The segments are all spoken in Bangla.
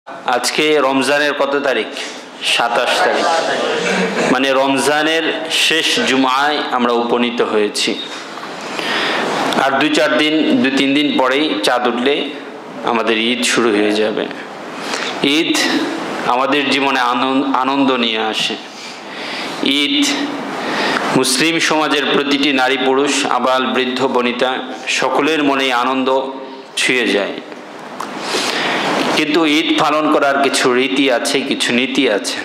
আজকে রমজানের কত তারিখ? 27 তারিখ, মানে রমজানের শেষ জুমায় আমরা উপনীত হয়েছি। আর 2-3 দিন পরেই চাঁদ উঠলে আমাদের ঈদ শুরু হয়ে যাবে। ঈদ আমাদের জীবনে আনন্দ নিয়ে আসে। ঈদ মুসলিম সমাজের প্রতিটি নারী পুরুষ আবাল বৃদ্ধ বনিতা সকলের মনে আনন্দ ছুঁয়ে যায়। কিন্তু ঈদ পালন করার কিছু রীতি আছে, কিছু নীতি আছে।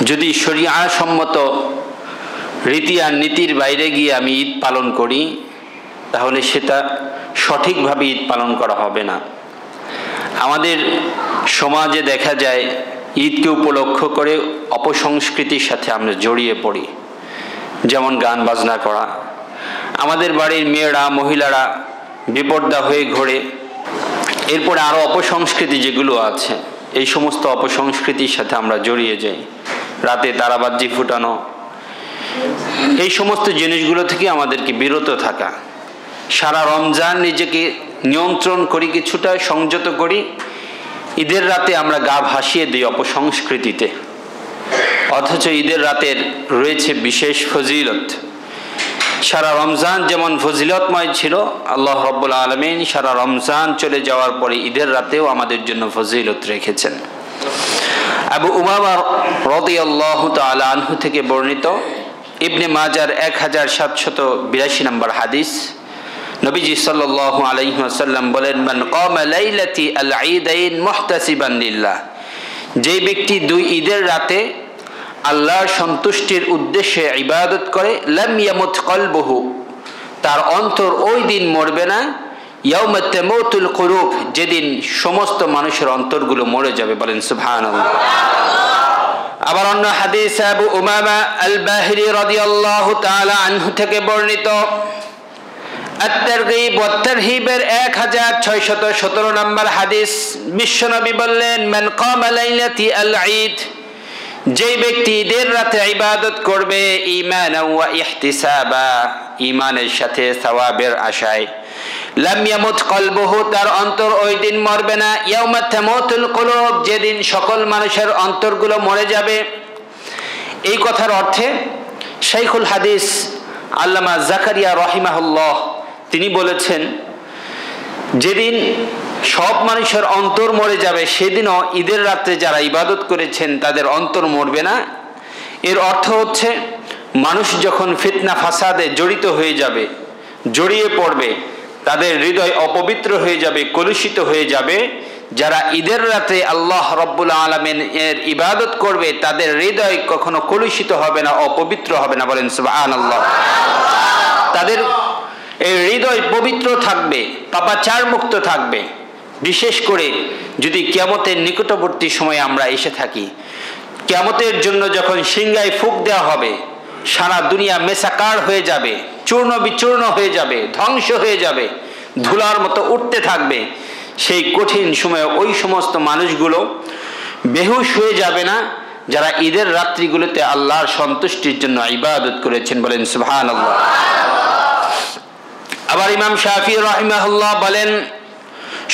যদি শরিয়া সম্মত রীতি আর নীতির বাইরে গিয়ে আমি ঈদ পালন করি, তাহলে সেটা সঠিকভাবে ঈদ পালন করা হবে না। আমাদের সমাজে দেখা যায় ঈদকে উপলক্ষ করে অপসংস্কৃতির সাথে আমরা জড়িয়ে পড়ি, যেমন গান বাজনা করা। আমাদের বাড়ির মেয়েরা মহিলারা বেপর্দা হয়ে ঘোরে। এরপরে আরও অপসংস্কৃতি যেগুলো আছে, এই সমস্ত অপসংস্কৃতির সাথে আমরা জড়িয়ে যাই। রাতে তারাবাজি ফুটানো, এই সমস্ত জিনিসগুলো থেকে আমাদেরকে বিরত থাকা। সারা রমজান নিজেকে নিয়ন্ত্রণ করি, কিছুটা সংযত করি। ঈদের রাতে আমরা গা ভাসিয়ে দিই অপসংস্কৃতিতে, অথচ ঈদের রাতের রয়েছে বিশেষ ফজিলত। সারা রমজান যেমন ফজিলতময় ছিল, আল্লাহ রাব্বুল আলামিন সারা রমজান চলে যাওয়ার পরে ঈদের রাতেও আমাদের জন্য ফজিলত রেখেছেন। আবু উমামা রাদিয়াল্লাহু তাআলা আনহু থেকে বর্ণিত, ইবনে মাজার 1782 নম্বর হাদিস, নবীজি সাল্লাল্লাহু আলাইহি ওয়াসাল্লাম বলেন, মান কামা লাইলাতি আল ঈদাইন মুহতাসিবান লিল্লাহ, যে ব্যক্তি 2 ঈদের রাতে আল্লাহর সন্তুষ্টির উদ্দেশ্যে ইবাদত করে, লাম ইয়ামুত কলবুহু, তার অন্তর ওই দিন মরবে না। ইয়াউমা তামুতুল কুলুব, যেদিন সমস্ত মানুষের অন্তরগুলো মরে যাবে। বলেন সুবহানাল্লাহ। আবার অন্য হাদিস আবু উমামা আল বাহিরি রাদিয়াল্লাহু তাআলা আনহু থেকে বর্ণিত, আত-তারগীব ওয়াত তারহিবের 1617 নম্বর হাদিস, বিশ্বনবী বললেন, মান কামা লাইলাতি আল ঈদ, যে ব্যক্তি ঈদের রাতে ইবাদত করবে ঈমানান ওয়া ইহতিসাবা, ঈমানের সাথে সওয়াবের আশায়, লাম ইয়ামুত কলবুহু, তার অন্তর ওই দিন মরবে না। ইয়াউমা তামুতুল কুলুব, যেদিন সকল মানুষের অন্তরগুলো মরে যাবে। এই কথার অর্থে শাইখুল হাদিস আল্লামা জাকারিয়া রাহিমাহুল্লাহ তিনি বলেছেন, যেদিন সব মানুষের অন্তর মরে যাবে, সেদিনও ঈদের রাত্রে যারা ইবাদত করেছেন তাদের অন্তর মরবে না। এর অর্থ হচ্ছে, মানুষ যখন ফিতনা ফাসাদে জড়িত হয়ে যাবে, জড়িয়ে পড়বে, তাদের হৃদয় অপবিত্র হয়ে যাবে, কলুষিত হয়ে যাবে। যারা ঈদের রাতে আল্লাহ রাব্বুল আলামিন এর ইবাদত করবে, তাদের হৃদয় কখনো কলুষিত হবে না, অপবিত্র হবে না। বলেন সুবহানাল্লাহ। তাদের এই হৃদয় পবিত্র থাকবে, পাপাচার মুক্ত থাকবে। বিশেষ করে যদি কিয়ামতের নিকটবর্তী সময়ে আমরা এসে থাকি, কিয়ামতের জন্য যখন সিংহায় ফুঁক দেওয়া হবে, সারা দুনিয়া মেসাকার হয়ে যাবে, চূর্ণ বিচূর্ণ হয়ে যাবে, ধ্বংস হয়ে যাবে, ধুলার মতো উঠতে থাকবে। সেই কঠিন সময়ে ওই সমস্ত মানুষগুলো বেহুশ হয়ে যাবে না, যারা ঈদের রাত্রিগুলোতে আল্লাহর সন্তুষ্টির জন্য ইবাদত করেছেন। বলেন সুবহানাল্লাহ। আবার ইমাম শাফিঈ রাহিমাহুল্লাহ বলেন,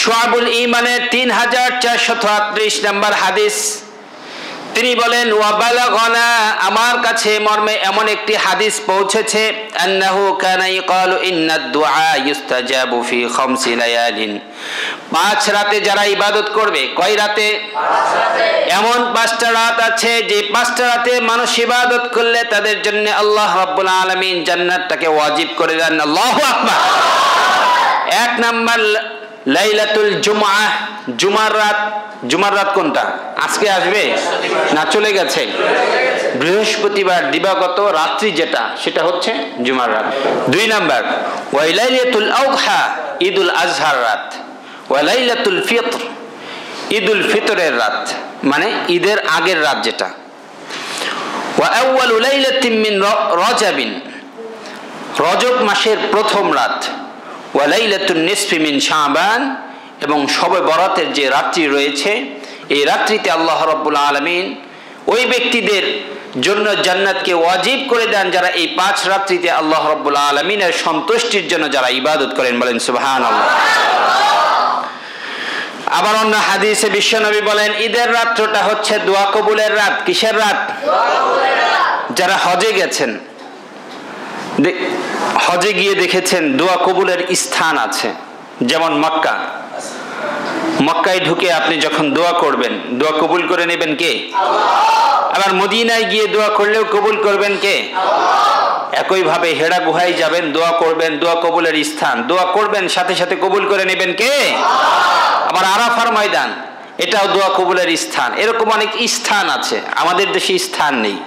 শুআবুল ঈমানের 3438 নম্বর হাদিস, তিনি বলেন, ওয়া বালাগানা, আমার কাছে মর্মে এমন একটি হাদিস পৌঁছেছে, আন্নাহু কানা ইয়াকালু ইন্নাদ দুআ ইউস্তাজাবু ফি 5 লায়ালিন, 5 রাতে যারা ইবাদত করবে। কয় রাতে? 5 রাতে। এমন 5টা রাত আছে যে 5টা রাতে মানুষ ইবাদত করলে তাদের জন্য আল্লাহ রাব্বুল আলামিন জান্নাতটাকে ওয়াজিব করে দেন। আল্লাহু আকবার। 1 নাম্বার লাইলাতুল জুমআহ, জুমার রাত। জুমার রাত কোনটা? আজকে আসবে না চলে গেছে? বৃহস্পতিবার দিবাগত রাত্রি যেটা, সেটা হচ্ছে জুমার রাত। 2 নাম্বার ওয়া লাইলাতুল আযহা, ঈদুল আজহার রাত। ওয়া লাইলাতুল ফিতর, ঈদুল ফিতরের রাত, মানে ঈদের আগের রাত যেটা। ওয়া আউয়ালু লাইলাতিন মিন রজবিন, রজব মাসের প্রথম রাত। ওয়া লাইলাতুন নিসফি মিন শাবান, এবং শবে বরাতের যে রাত্রি রয়েছে, এই রাত্রিতে আল্লাহ রাব্বুল আলামিন ওই ব্যক্তিদের জন্য জান্নাতকে ওয়াজিব করে দেন যারা এই 5 রাত্রিতে আল্লাহ রাব্বুল আলামিনের সন্তুষ্টির জন্য যারা ইবাদত করেন। বলেন সুবহানাল্লাহ। আবার অন্য হাদিসে বিশ্বনবী বলেন ঈদের রাতটা হচ্ছে দোয়া কবুলের রাত। কিসের রাত? যারা হজে গেছেন, হজে গিয়ে দেখেছেন দোয়া কবুলের স্থান আছে, যেমন মক্কা। মক্কায় ঢুকে আপনি যখন দোয়া করবেন, দোয়া কবুল করে নেবেন কে? আবার মদিনায় গিয়ে দোয়া করলেও কবুল করবেন কে? একই ভাবে হেরা গুহায় যাবেন, দোয়া করবেন, দোয়া কবুলের স্থান, দোয়া করবেন সাথে সাথে কবুল করে নেবেন কে? আবার আরাফার ময়দান, এটাও দোয়া কবুলের স্থান। এরকম অনেক স্থান আছে, আমাদের দেশে স্থান নেই,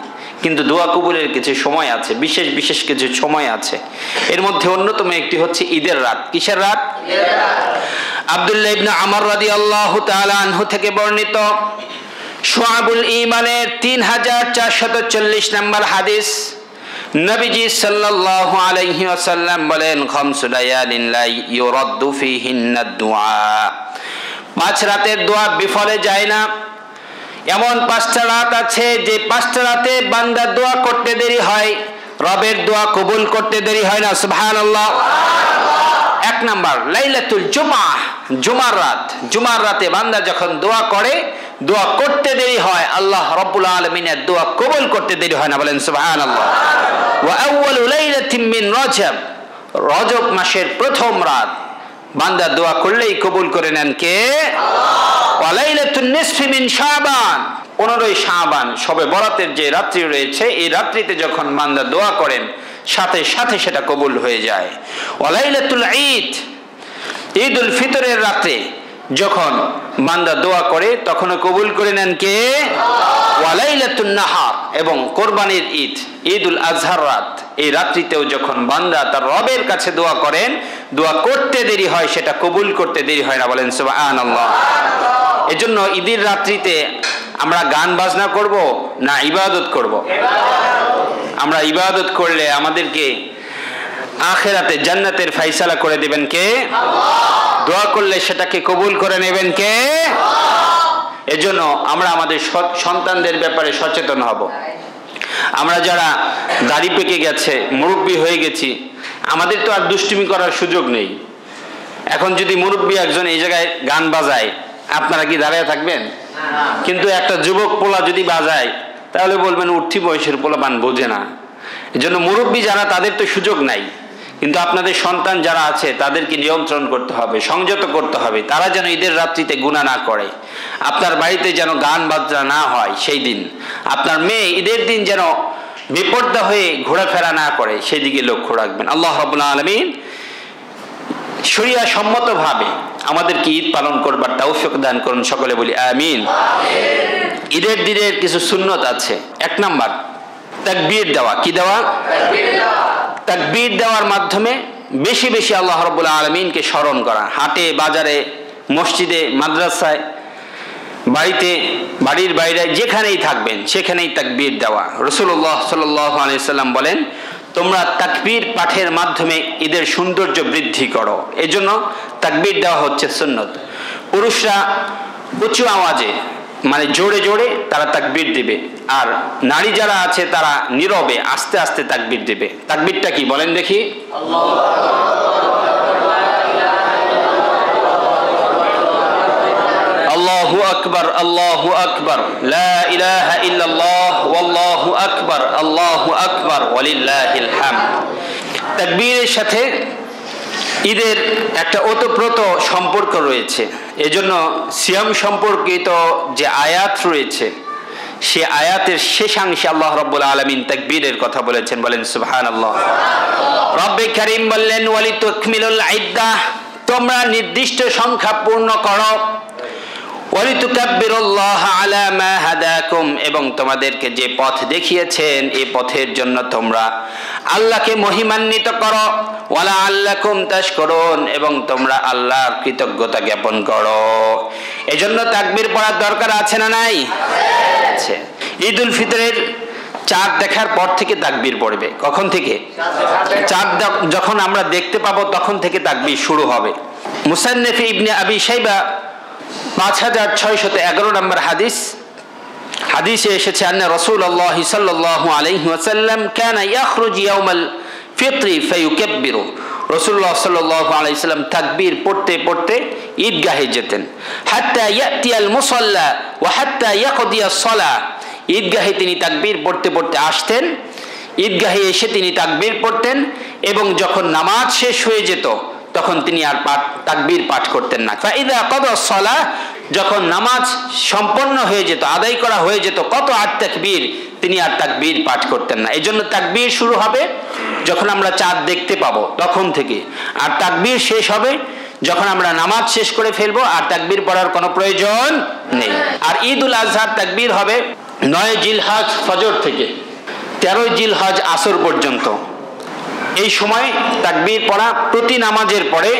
কিন্তু দোয়া কবুলের কিছু সময় আছে, বিশেষ বিশেষ কিছু সময় আছে। এর মধ্যে অন্যতম একটি হচ্ছে ঈদের রাত। কিসের রাত? আব্দুল্লাহ ইবনে আমর রাদিয়াল্লাহু তাআলা আনহু থেকে বর্ণিত শুআবুল ঈমানের 3440 নম্বর হাদিস, নবীজি সাল্লাল্লাহু আলাইহি ওয়াসাল্লাম বলেন, খামসু লায়ালিন লা ইউরাদ্দু ফিহিন্না দুআ। 5 রাতের দোয়া বিফলে যায় না। এমন 5টা রাত আছে যে 5টা রাতে বান্দা দোয়া করতে দেরি হয়, রবের দোয়া কবুল করতে দেরি হয় না। সুবহানাল্লাহ। 1 নাম্বার লাইলাতুল জুমআ, জুমার রাত। জুমার রাতে বান্দা যখন দোয়া করে, দোয়া করতে দেরি হয়, আল্লাহ রাব্বুল আলামিনের দোয়া কবুল করতে দেরি হয় না। বলেন সুবহানাল্লাহ। ওয়া আউয়ালু লাইলাতিন মিন রজব, রজব মাসের প্রথম রাত বান্দা দোয়া করলেই কবুল করে নেন কে? ওয়া লাইলাতুন নিসফি মিন শাবান, 15ই শাবান শবে বরাতের যে রাত্রি রয়েছে, এই রাত্রিতে যখন বান্দা দোয়া করেন সাথে সাথে সেটা কবুল হয়ে যায়। ওয়া লাইলাতুল ঈদ, ঈদুল ফিতরের রাতে যখন বান্দা দোয়া করে তখনও কবুল করে নেন কে? ওয়া লাইলাতুন নাহার, এবং কোরবানির ঈদ, ঈদুল আজহার রাত, এই রাত্রিতেও যখন বান্দা তার রবের কাছে দোয়া করেন, দোয়া করতে দেরি হয়, সেটা কবুল করতে দেরি হয় না। বলেন সুবহানাল্লাহ। এজন্য ঈদের রাত্রিতে আমরা গান বাজনা করব না ইবাদত করব? আমরা ইবাদত করলে আমাদেরকে আখিরাতে জান্নাতের ফয়সালা করে দিবেন কে? দোয়া করলে সেটাকে কবুল করে নেবেন কে? এজন্য আমরা আমাদের সন্তানদের ব্যাপারে সচেতন হব। আমরা যারা দাড়ি পেকে গেছে, মুরব্বী হয়ে গেছি, আমাদের তো আর দুষ্টুমি করার সুযোগ নেই। এখন যদি মুরব্বী একজন এই জায়গায় গান বাজায়, আপনারা কি দাঁড়িয়ে থাকবেন? কিন্তু একটা যুবক পোলা যদি বাজায়, তাহলে বলবেন উঠতি বয়সের পোলাপান বোঝে না। এজন্য মুরব্বী যারা, তাদের তো সুযোগ নাই, কিন্তু আপনাদের সন্তান যারা আছে তাদেরকে নিয়ন্ত্রণ করতে হবে, সংযত করতে হবে, তারা যেন ঈদের রাত্রিতে গুনাহ না করে। আপনার বাড়িতে যেন গান বাজনা না হয় সেই দিন। আপনার মেয়ে ঈদের দিন যেন বিপর্দা হয়ে ঘোরাফেরা না করে, সেই দিকে লক্ষ্য রাখবেন। আল্লাহ রাব্বুল আলামিন শরিয়া সম্মতভাবে আমাদেরকে ঈদ পালন করবার তৌফিক দান করুন। সকলে বলি আমিন। ঈদের দিনের কিছু সুন্নত আছে। 1 নাম্বার তাকবীর দেওয়া। কি দেওয়া? তাকবীর দেওয়ার মাধ্যমে বেশি বেশি আল্লাহ রাব্বুল আলামিনকে স্মরণ করা। হাটে বাজারে, মসজিদে, মাদ্রাসায়, বাড়িতে, বাড়ির বাইরে যেখানেই থাকবেন সেখানেই তাকবীর দেওয়া। রাসূলুল্লাহ সাল্লাল্লাহু আলাইহি সাল্লাম বলেন, তোমরা তাকবীর পাঠের মাধ্যমে ঈদের সৌন্দর্য বৃদ্ধি করো। এজন্য তাকবীর দেওয়া হচ্ছে সুন্নত। পুরুষরা উঁচু আওয়াজে, মানে জোরে জোরে তারা তাকবীর দিবে, আর নারী যারা আছে তারা নীরবে আস্তে আস্তে তাকবীর দিবে। তাকবীরটা কি বলেন দেখি? আল্লাহু আকবার, আল্লাহু আকবার, লা ইলাহা ইল্লাল্লাহ, ওয়াল্লাহু আকবার, আল্লাহু আকবার, ওয়ালিল্লাহিল হামদ। তাকবীরের সাথে ঈদের একটা ওতপ্রোত সম্পর্ক রয়েছে। এজন্য সিয়াম সম্পর্কিত যে আয়াত রয়েছে, সে আয়াতের শেষাংশে আল্লাহ রাব্বুল আলামিন তাকবীরের কথা বলেছেন। বলেন সুবহানাল্লাহ। রব্বে কারীম বললেন, ওয়ালিতুকমিলুল ইদ্দাহ, তোমরা নির্দিষ্ট সংখ্যা পূর্ণ করো। ওয়ালিতুকাব্বিরুল্লাহ আলা মা হাদাকুম, এবং তোমাদেরকে যে পথ দেখিয়েছেন এই পথের জন্য তোমরা আল্লাহকে মহিমান্বিত করো। ওয়ালা আল্লাকুম তাশকুরুন, এবং তোমরা আল্লাহর কৃতজ্ঞতা জ্ঞাপন করো। এজন্য তাকবীর পড়ার দরকার আছে না নাই? আছে। ঈদুল ফিতরের চাঁদ দেখার পর থেকে তাকবীর পড়বে। কখন থেকে? চাঁদ যখন আমরা দেখতে পাবো তখন থেকে তাকবীর শুরু হবে। মুসান্নিফ ইবনে আবি শাইবা 5611 নম্বর হাদিস, হাদিসে এসেছে, আন্না রাসূলুল্লাহ সাল্লাল্লাহু আলাইহি ওয়াসাল্লাম কানা ইয়াখরুজ ইয়াউমাল ফিত্রি ফায়ুকাব্বিরু। রাসূলুল্লাহ সাল্লাল্লাহু আলাইহি সাল্লাম তাকবীর পড়তে পড়তে ঈদগাহে যেতেন। হাত্তা ইয়াতিয়াল মুসাল্লা ওয়া হাত্তা ইয়াকদিয়াস সালাহ, ঈদগাহে তিনি তাকবীর পড়তে পড়তে আসতেন, ঈদগাহে এসে তিনি তাকবীর পড়তেন এবং যখন নামাজ শেষ হয়ে যেত তখন তিনি আর তাকবীর পাঠ করতেন না। ফাইদা কাদা সালাহ, যখন নামাজ সম্পন্ন হয়ে যেত, আদায় করা হয়ে যেত, কত আর তাকবীর, তিনি আর তাকবীর পাঠ করতেন না। এই জন্য তাকবীর শুরু হবে যখন আমরা চাঁদ দেখতে পাবো তখন থেকে, আর তাকবীর শেষ হবে যখন আমরা নামাজ শেষ করে ফেলবো, আর তাকবীর পড়ার কোনো প্রয়োজন নেই। আর ঈদুল আজহার তাকবীর হবে 9 জিলহজ ফজর থেকে 13 জিলহজ আসর পর্যন্ত। এই সময় তাকবীর পড়া প্রতি নামাজের পরে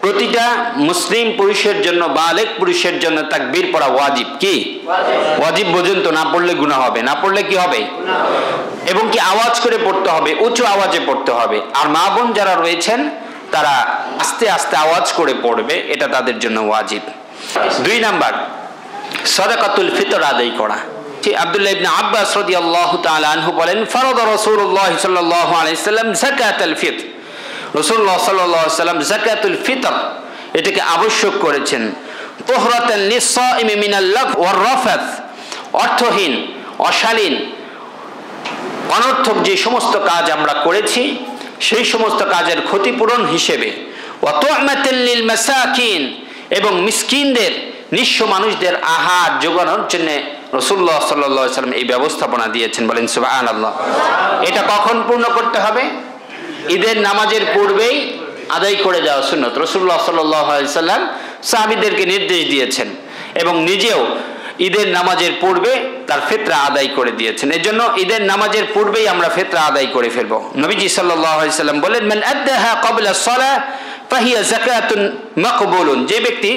প্রতিটা মুসলিম পুরুষের জন্য, বালেগ পুরুষের জন্য তাকবীর পড়া ওয়াজিব। কি ওয়াজিব বোঝেন তো? না পড়লে গুনাহ হবে, না পড়লে কি হবে? এবং কি আওয়াজ করে পড়তে হবে, উঁচু আওয়াজে পড়তে হবে। আর মা বোন যারা রয়েছেন তারা আস্তে আস্তে আওয়াজ করে পড়বে, এটা তাদের জন্য ওয়াজিব। 2 নাম্বার, সাদাকাতুল ফিতর আদায় করা। আব্দুল্লাহ ইবনে আব্বাস রাদিয়াল্লাহু তাআলা আনহু বলেন, ফারাদা রাসূলুল্লাহ সাল্লাল্লাহু আলাইহি সাল্লাম যাকাতুল ফিতর, রাসূলুল্লাহ সাল্লাল্লাহু আলাইহি সাল্লাম যাকাতুল ফিতর এটাকে আবশ্যক করেছেন। তুহরাতান লিস-সাইমি মিনাল লাগ ওয়ার রাফাত, অর্থহীন, অশালীন, অনর্থক যে সমস্ত কাজ আমরা করেছি সেই সমস্ত কাজের ক্ষতিপূরণ হিসেবে, ওয়া তু'মাতান লিল মাসাকিন, এবং মিসকিনদের, নিঃস্ব মানুষদের আহার যোগানোর জন্য রাসূলুল্লাহ সাল্লাল্লাহু আলাইহি সাল্লাম এই ব্যবস্থাপনা দিয়েছেন। বলেন সুবহানাল্লাহ। এটা কখন পূর্ণ করতে হবে? ঈদের নামাজের পূর্বেই আদায় করে যাওয়া সুন্নাত। রাসূলুল্লাহ সাল্লাল্লাহু আলাইহি সাল্লাম সাহাবীদেরকে নির্দেশ দিয়েছেন এবং নিজেও ঈদের নামাজের পূর্বে তার ফিতরা আদায় করে দিয়েছেন। এজন্য ঈদের নামাজের পূর্বেই আমরা ফিতরা আদায় করে ফেলব। নবীজি সাল্লাল্লাহু আলাইহি সাল্লাম বলেন, মান আদ্দাহা ক্বাবলা আস-সালাহ ফাহিয়া যাকাতুন মাকবুলুন, যে ব্যক্তি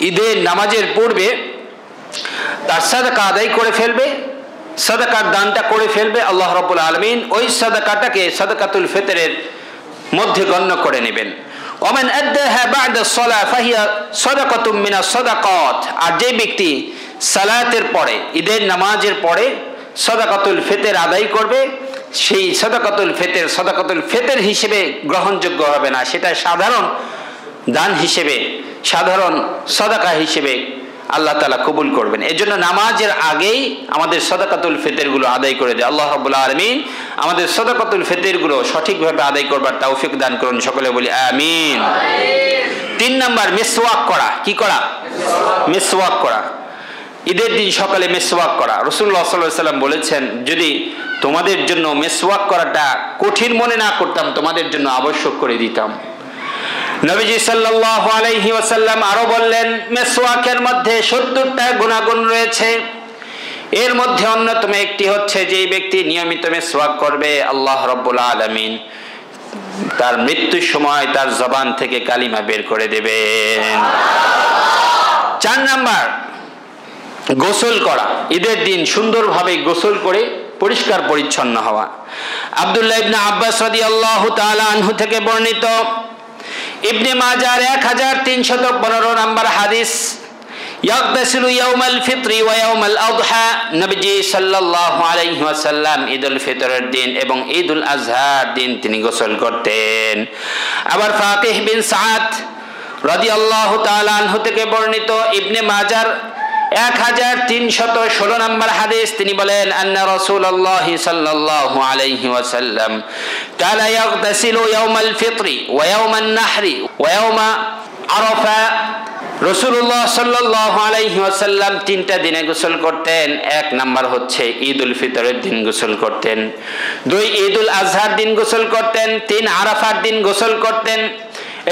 ঈদের নামাজের পূর্বে তার সাদাকা আদায় করে ফেলবে, সাদাকার দানটা করে ফেলবে, আল্লাহ রাব্বুল আলামিন ওই সাদাকাটাকে সাদাকাতুল ফিতরের মধ্যে গণ্য করে নেবেন। ওমান আদ্দাহা বা'দা আস-সালাহ ফাহিয়া সাদাকাতুম মিনাস সাদাকাত, আর যে ব্যক্তি সালাতের পরে, ঈদের নামাজের পরে সাদাকাতুল ফিতর আদায় করবে, সেই সাদাকাতুল ফিতর হিসেবে গ্রহণযোগ্য হবে না, সেটা সাধারণ দান হিসেবে, সাধারণ সাদাকা হিসেবে আল্লাহ তাআলা কবুল করবেন। এজন্য নামাজের আগেই আমাদের সাদাকাতুল ফিতরগুলো আদায় করে দেয়। আল্লাহ রাব্বুল আলামিন আমাদের সাদাকাতুল ফিতরগুলো সঠিকভাবে আদায় করবার তৌফিক দান করুন, সকলে বলি আমিন। 3 নাম্বার, মিসওয়াক করা। কি করা? মিসওয়াক করা। ঈদের দিন সকালে মিসওয়াক করা। রাসূলুল্লাহ সাল্লাল্লাহু আলাইহি সাল্লাম বলেছেন, যদি তোমাদের জন্য মিসওয়াক করাটা কঠিন মনে না করতাম, তোমাদের জন্য আবশ্যক করে দিতাম। নবীজি সাল্লাল্লাহু আলাইহি ওয়াসাল্লাম আরো বললেন, মিসওয়াকের মধ্যে 70টা গুনাহগুণ রয়েছে, এর মধ্যে অন্যতম একটি হচ্ছে যে ব্যক্তি নিয়মিত মিসওয়াক করবে, আল্লাহ রাব্বুল আলামিন তার মৃত্যুর সময় তার জবান থেকে কালিমা বের করে দেবেন। 4 নাম্বার, গোসল করা। ঈদের দিন সুন্দরভাবে গোসল করে পরিষ্কার পরিচ্ছন্ন হওয়া। আব্দুল্লাহ ইবনে আব্বাস রাদিয়াল্লাহু তাআলা আনহু থেকে বর্ণিত, ইবনে মাজার 1315 নম্বর হাদিস, ইয়াগতাসিলু ইয়াউমাল ফিতরি ওয়া ইয়াউমাল আযহা, নবীজি সাল্লাল্লাহু আলাইহি ওয়াসাল্লাম ঈদুল ফিতরের দিন এবং ঈদুল আযহার দিন তিনি গোসল করতেন। আবার ফাতিহ বিন সাদ রাদিয়াল্লাহু তাআলা আনহু থেকে বর্ণিত, ইবনে মাজার 1316 নম্বর হাদিস, তিনি বলেন, আন্না রাসূলুল্লাহ সাল্লাল্লাহু আলাইহি ওয়াসাল্লাম কানা ইয়াগতাসিলু ইয়াউমাল ফিতরি ওয়া ইয়াউমান নাহরি ওয়া ইয়াউমা আরাফা। রাসূলুল্লাহ সাল্লাল্লাহু আলাইহি ওয়াসাল্লাম 3টা দিনে গোসল করতেন। 1 নাম্বার হচ্ছে ঈদুল ফিতরের দিন গোসল করতেন, 2 ঈদুল আজহার দিন গোসল করতেন, 3 আরাফার দিন গোসল করতেন।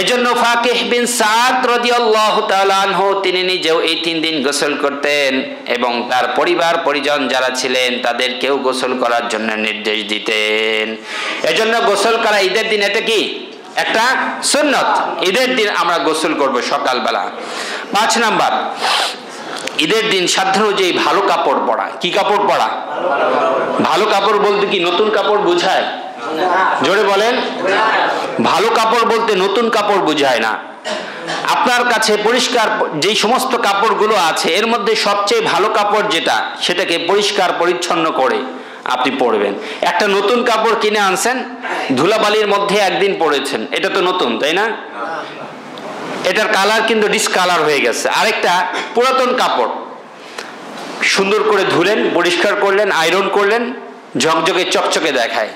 এজন্য ফাকিহ বিন সাদ রাদিয়াল্লাহু তাআলা আনহু তিনি নিজেও এই 3 দিন গোসল করতেন এবং তার পরিবার পরিজন যারা ছিলেন তাদেরকেও গোসল করার জন্য নির্দেশ দিতেন। এজন্য গোসল করা ঈদের দিন এটা কি একটা সুন্নাত। ঈদের দিন আমরা গোসল করব সকালবেলা। 5 নাম্বার, ঈদের দিন সাধ্য অনুযায়ী ভালো কাপড় পরা। কি কাপড় পরা? ভালো কাপড় বলতে কি নতুন কাপড় বোঝায়? জোরে বলেন। ভালো কাপড় বলতে নতুন কাপড় বোঝায় না। আপনার কাছে পরিষ্কার যে সমস্ত কাপড়গুলো আছে এর মধ্যে সবচেয়ে ভালো কাপড় যেটা, সেটাকে পরিষ্কার পরিচ্ছন্ন করে আপনি পরবেন। একটা নতুন কাপড় কিনে আনছেন, ধুলাবালির মধ্যে একদিন পরেছেন, এটা তো নতুন, তাই না? এটার কালার কিন্তু ডিসকালার হয়ে গেছে। আরেকটা পুরাতন কাপড় সুন্দর করে ধুলেন, পরিষ্কার করলেন, আয়রন করলেন, ঝকঝকে চকচকে দেখায়।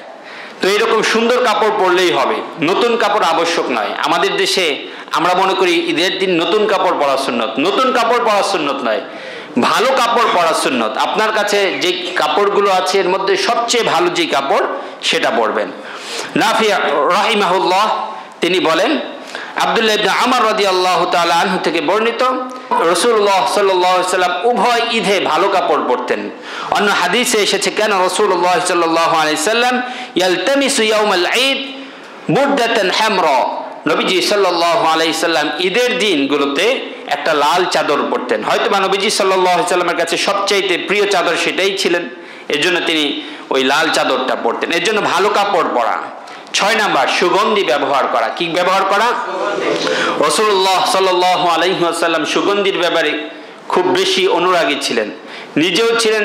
তো এরকম সুন্দর কাপড় পরলেই হবে, নতুন কাপড় আবশ্যক নয়। আমাদের দেশে আমরা মনে করি ঈদের দিন নতুন কাপড় পরা সুন্নত। নতুন কাপড় পরা সুন্নত নয়, ভালো কাপড় পরা সুন্নত। আপনার কাছে যে কাপড়গুলো আছে এর মধ্যে সবচেয়ে ভালো যে কাপড় সেটা পরবেন। নাফি রাহিমাহুল্লাহ তিনি বলেন, আব্দুল্লাহ ইবনে আমর রাদিয়াল্লাহু তাআলা আনহু থেকে বর্ণিত, রাসূলুল্লাহ সাল্লাল্লাহু আলাইহি সাল্লাম উভয় ঈদে ভালো কাপড় পরতেন। অন্য হাদিসে এসেছে, কেন রাসূলুল্লাহ সাল্লাল্লাহু আলাইহি সাল্লাম ইয়ালতামিসু ইয়াউমাল ঈদ বুরদাতান হামরা, নবীজি সাল্লাল্লাহু আলাইহি সাল্লাম ঈদের দিনগুলোতে একটা লাল চাদর পরতেন। হয়তো বা নবীজি সাল্লাল্লাহু আলাইহি সাল্লামের কাছে সবচাইতে প্রিয় চাদর সেটাই ছিলেন, এর জন্য তিনি ওই লাল চাদরটা পরতেন। এর জন্য ভালো কাপড় পরা। 6 নাম্বার, সুগন্ধি ব্যবহার করা। কি ব্যবহার করা? রাসূলুল্লাহ সাল্লাল্লাহু আলাইহি ওয়াসাল্লাম সুগন্ধির ব্যাপারে খুব বেশি অনুরাগী ছিলেন, নিজেও ছিলেন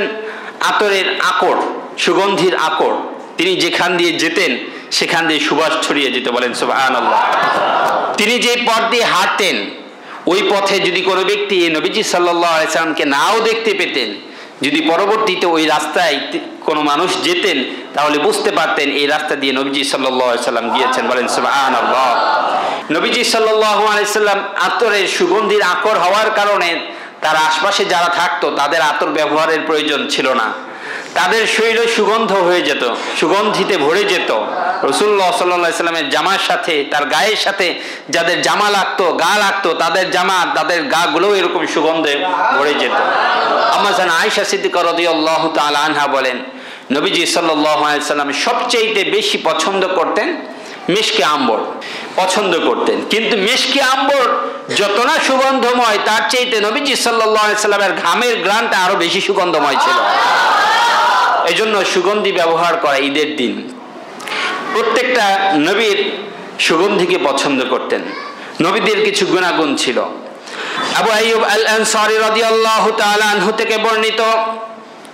আতরের আকর, সুগন্ধির আকর। তিনি যেখান দিয়ে যেতেন সেখান দিয়ে সুবাস ছড়িয়ে যেত, বলেন সুবহানাল্লাহ। তিনি যে পথ দিয়ে হাঁটতেন ওই পথে যদি কোনো ব্যক্তি নবীজি সাল্লাল্লাহু আলাইহি সাল্লামকে নাও দেখতে পেতেন, যদি পরবর্তীতে ওই রাস্তায় কোনো মানুষ যেতেন তাহলে বুঝতে পারতেন এই রাস্তা দিয়ে নবীজি সাল্লাল্লাহু আলাইহি সাল্লাম গিয়েছেন, বলেন সুবহানাল্লাহ। নবীজি সাল্লাল্লাহু আলাইহি সাল্লাম আতরের সুগন্ধির আকর হওয়ার কারণে তার আশপাশে যারা থাকতো তাদের আতর ব্যবহারের প্রয়োজন ছিল না, তাদের শরীরে সুগন্ধ হয়ে যেত, সুগন্ধিতে ভরে যেত। রাসূলুল্লাহ সাল্লাল্লাহু আলাইহি সাল্লামের জামার সাথে, তার গায়ের সাথে যাদের জামা লাগতো, গা লাগতো, তাদের জামা, তাদের গা গুলো এরকম সুগন্ধে ভরে যেত। আম্মা জান আয়েশা সিদ্দিকা রাদিয়াল্লাহু তাআলা আনহা বলেন, নবীজি সাল্লাল্লাহু আলাইহি সাল্লাম সবচেয়ে বেশি পছন্দ করতেন মিশকে আম্বর, পছন্দ করতেন। কিন্তু মিশকে আম্বর যত না সুগন্ধময়, তার চাইতে নবীজি সাল্লাল্লাহু আলাইহি সাল্লামের ঘামের ঘ্রাণটা আরো বেশি সুগন্ধময় ছিল। এই জন্য সুগন্ধি ব্যবহার করা ঈদের দিন। প্রত্যেকটা নবীর সুগন্ধিকে পছন্দ করতেন। নবীদের কিছু গুণাগুণ ছিল। আবু আইয়ুব আল আনসারী রাদিয়াল্লাহু তাআলা আনহু থেকে বর্ণিত,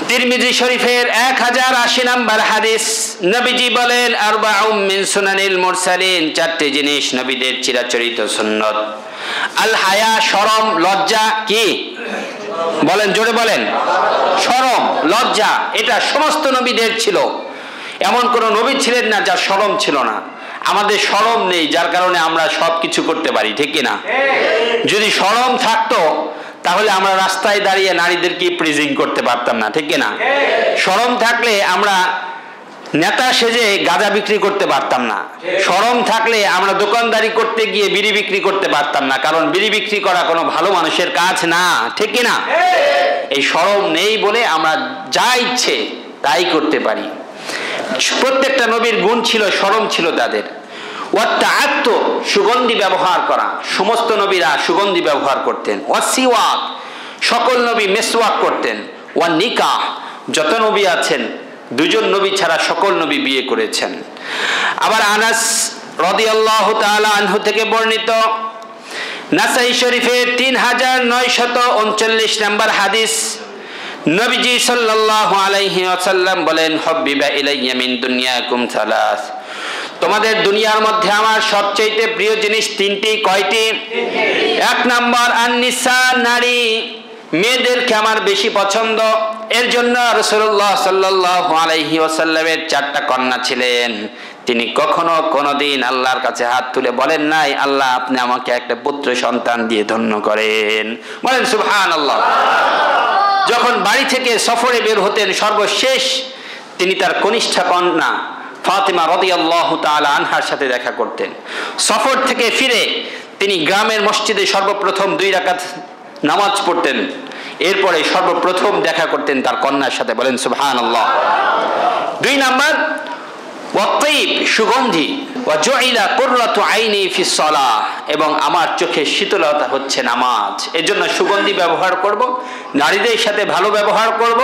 তিরমিজি শরীফের 1080 নম্বর হাদিস, নবীজি বলেন, আরবাউম মিন সুনানিল মুরসালিন, 4টি জিনিস নবীদের চিরাচরিত সুন্নত। আল হায়া, শরম, লজ্জা। কি বলেন? জোরে বলেন। শরম, লজ্জা, এটা সমস্ত নবীদের ছিল। এমন কোন নবী ছিলেন না যার শরম ছিল না। আমাদের শরম নেই, যার কারণে আমরা সবকিছু করতে পারি, ঠিক কিনা? যদি শরম থাকতো তাহলে আমরা রাস্তায় দাঁড়িয়ে নারীদেরকে প্রিজিং করতে পারতাম না, ঠিক কিনা? শরম থাকলে আমরা নেতা সেজে গাঁজা বিক্রি করতে পারতাম না। শরম থাকলে আমরা দোকানদারি করতে গিয়ে বিড়ি বিক্রি করতে পারতাম না, কারণ বিড়ি বিক্রি করা কোনো ভালো মানুষের কাজ না, ঠিক কিনা? এই শরম নেই বলে আমরা যা ইচ্ছে তাই করতে পারি। প্রত্যেকটা নবীর গুণ ছিল, শরম ছিল তাদের। ওয়াত্তাআত্ত, সুগন্ধি ব্যবহার করা। সমস্ত নবীরা সুগন্ধি ব্যবহার করতেন। ওয়াসিওয়াক, সকল নবী মেসওয়াক করতেন। ওয়ান নিকাহ, যত নবী আছেন 2জন নবী ছাড়া সকল নবী বিয়ে করেছেন। আবার আনাস রাদিয়াল্লাহু তাআলা আনহু থেকে বর্ণিত, নাসাই শরীফের 3939 নম্বর হাদিস, নবীজি সাল্লাল্লাহু আলাইহি ওয়াসাল্লাম বলেন, হুব্বিবা ইলাইয়া মিন দুনিয়াকুম সালাস, তোমাদের দুনিয়ার মধ্যে আমার সবচেয়ে প্রিয় জিনিস 3টি। কয়টি? 1 নাম্বার আন-নিসা, নারী, মেয়েদেরকে আমার বেশি পছন্দ। এর জন্য রাসূলুল্লাহ সাল্লাল্লাহু আলাইহি ওয়াসাল্লামের 4টা কন্যা ছিলেন। তিনি কখনো কোনোদিন আল্লাহর কাছে হাত তুলে বলেন নাই, আল্লাহ আপনি আমাকে একটা পুত্র সন্তান দিয়ে ধন্য করেন, বলেন সুবহানাল্লাহ। যখন বাড়ি থেকে সফরে বের হতেন, সর্বশেষ তিনি তার কনিষ্ঠা কন্যা ফাতিমা রাদিয়াল্লাহু তাআলা আনহার সাথে দেখা করতেন। সফর থেকে ফিরে তিনি গ্রামের মসজিদে সর্বপ্রথম 2 রাকাত নামাজ পড়তেন, এরপরে সর্বপ্রথম দেখা করতেন তার কন্যার সাথে, বলেন সুবহানাল্লাহ। 2 নাম্বার ওয়াতাইব, সুগন্ধি। ওয়া জুইলা কুররাতু আইনি ফিস সালাহ, এবং আমার চোখের শীতলতা হচ্ছে নামাজ। এজন্য সুগন্ধি ব্যবহার করব, নারীদের সাথে ভালো ব্যবহার করব,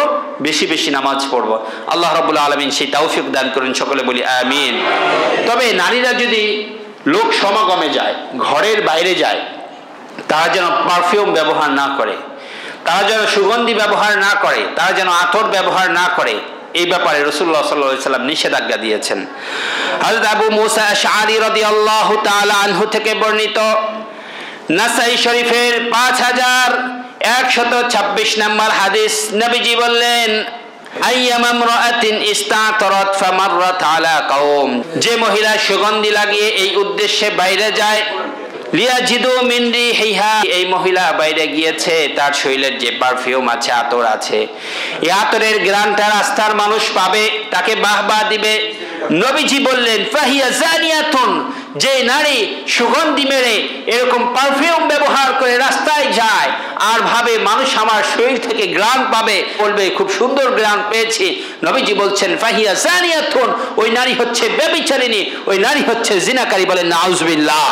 বেশি বেশি নামাজ পড়ব। আল্লাহ রাব্বুল আলামিন সেই তৌফিক দান করেন, সকলে বলি আমিন। তবে নারীরা যদি লোক সমাগমে যায়, ঘরের বাইরে যায়, তারা যেন পারফিউম ব্যবহার না করে, তারা যেন সুগন্ধি ব্যবহার না করে, তারা যেন আতর ব্যবহার না করে, এই ব্যাপারে রাসূলুল্লাহ সাল্লাল্লাহু আলাইহি সাল্লাম নিষেধাজ্ঞা দিয়েছেন। হযরত আবু মুসা আশআরী রাদিয়াল্লাহু তাআলা আনহু থেকে বর্ণিত নাসাই শরীফের 5126 নম্বর হাদিস, নবীজি বললেন আইয়ামা ইমরাআতিন ইস্তাতরাত ফামাররাত আলা কওম, যে মহিলা সুগন্ধি লাগিয়ে এই উদ্দেশ্যে বাইরে যায়, লিয়াজিদু মিন রিহিহা, এই মহিলা বাইরে গিয়েছে, তার শরীরের যে পারফিউম আছে, আতর আছে, এই আতরের ঘ্রাণটা রাস্তার মানুষ পাবে, তাকে বাহবা দিবে। নবীজি বললেন ফাহিয়া জানিয়াতুন, যে নারী সুগন্ধি মেরে এরকম পারফিউম ব্যবহার করে রাস্তায় যায় আর ভাবে মানুষ আমার শরীর থেকে ঘ্রাণ পাবে, বলবে খুব সুন্দর ঘ্রাণ পেয়েছি, নবীজি বলছেন ফাহিয়া জানিয়াতুন, ওই নারী হচ্ছে ব্যভিচারিণী, ওই নারী হচ্ছে জিনাকারী। বলেন নাউজুবিল্লাহ।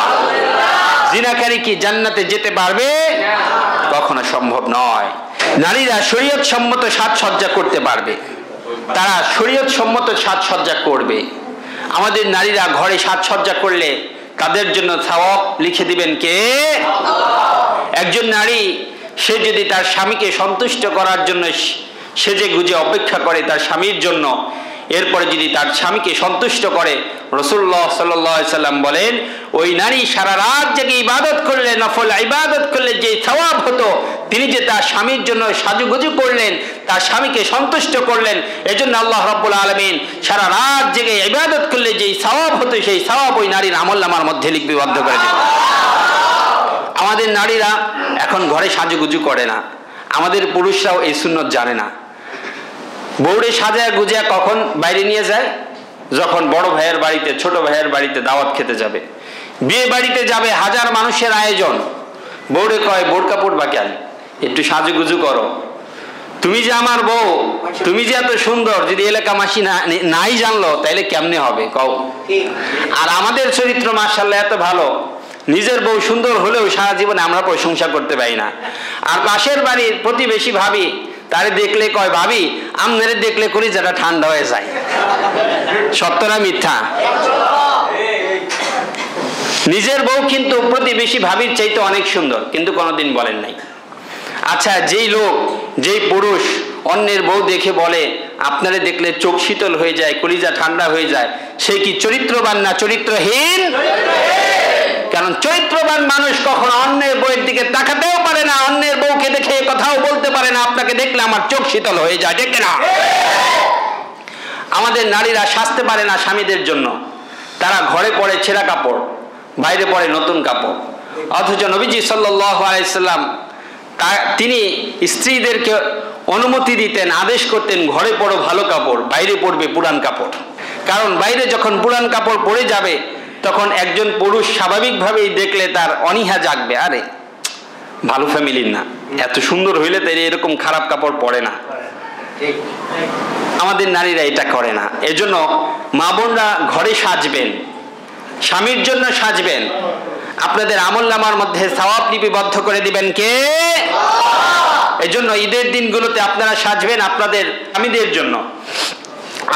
জিনাকারী কি জান্নাতে যেতে পারবে? কখনো সম্ভব নয়। নারীরা শরীয়ত সম্মত সাজসজ্জা করতে পারবে, তারা শরীয়ত সম্মত সাজসজ্জা করবে। আমাদের নারীরা ঘরে সাজসজ্জা করলে তাদের জন্য সওয়াব লিখে দিবেন কে? একজন নারী সে যদি তার স্বামীকে সন্তুষ্ট করার জন্য সেজে গুজে অপেক্ষা করে তার স্বামীর জন্য, এরপরে যদি তার স্বামীকে সন্তুষ্ট করে, রাসূলুল্লাহ সাল্লাল্লাহু আলাইহি সাল্লাম বলেন ওই নারী সারা রাত জেগে ইবাদত করলে, নফল ইবাদত করলে যে সওয়াব হতো, তিনি যে তার স্বামীর জন্য সাজুগুজু করলেন, তার স্বামীকে সন্তুষ্ট করলেন, এজন্য আল্লাহ রাব্বুল আলামিন সারা রাত জেগে ইবাদত করলে যে সওয়াব হতো, সেই সওয়াব ওই নারীর আমলনামার মধ্যে লিপিবদ্ধ করে দেবে। আমাদের নারীরা এখন ঘরে সাজুগুজু করে না, আমাদের পুরুষরাও এই সুন্নত জানে না। বউরে সাজায় গুজিয়া কখন বাইরে নিয়ে যায়? যখন বড় ভাইয়ের বাড়িতে, ছোট ভাইয়ের বাড়িতে দাওয়াত খেতে যাবে, বিয়ে বাড়িতে যাবে, হাজার মানুষের আয়োজন, বউরে কয় বোর কাপড় বা কেন, একটু সাজুগুজু করো, তুমি যে আমার বউ, তুমি যে এত সুন্দর, যদি এলাকাবাসী নাই জানলো তাইলে কেমনে হবে কও? আর আমাদের চরিত্র মাশাআল্লাহ এত ভালো, নিজের বউ সুন্দর হলেও সারা জীবনে আমরা প্রশংসা করতে পারি না। আর পাশের বাড়ির প্রতিবেশী ভাবি, তারে দেখলে কয় ভাবি আমনেরে দেখলে করি যেটা ঠান্ডা হয়ে যায়। সত্য না মিথ্যা? নিজের বউ কিন্তু প্রতিবেশী ভাবির চাইতে অনেক সুন্দর, কিন্তু কোনোদিন বলেন নাই। আচ্ছা, যেই লোক, যেই পুরুষ অন্যের বউ দেখে বলে আপনারে দেখলে চোখ শীতল হয়ে যায়, কলিজা ঠান্ডা হয়ে যায়, সে কি চরিত্রবান না চরিত্রহীন? কারণ চরিত্রবান মানুষ কখনো অন্যের বউয়ের দিকে তাকাতেও পারে না, অন্যের বউকে দেখে কথাও বলতে পারে না আপনাকে দেখলে আমার চোখ শীতল হয়ে যায়, ঠিক না? আমাদের নারীরা সাজতে পারে না স্বামীদের জন্য, তারা ঘরে পরে ছেঁড়া কাপড়, বাইরে পরে নতুন কাপড়। অথচ নবীজি সাল্লাল্লাহু আলাইহি সাল্লাম তিনি স্ত্রীদেরকে অনুমতি দিতেন, আদেশ করতেন ঘরে পরো ভালো কাপড়, বাইরে পরবে পুরান কাপড়। কারণ বাইরে যখন পুরান কাপড় পরে যাবে তখন একজন পুরুষ স্বাভাবিকভাবেই দেখলে তার অনীহা জাগবে, আরে ভালো ফ্যামিলির না, এত সুন্দর হইলে তাই এরকম খারাপ কাপড় পরে না। আমাদের নারীরা এটা করে না। এজন্য মা বোনরা ঘরে সাজবেন, স্বামীর জন্য সাজবেন, আপনাদের আমলনামার মধ্যে সওয়াব লিপিবদ্ধ করে দিবেন কে? এজন্য ঈদের দিনগুলোতে আপনারা সাজবেন আপনাদের স্বামীদের জন্য,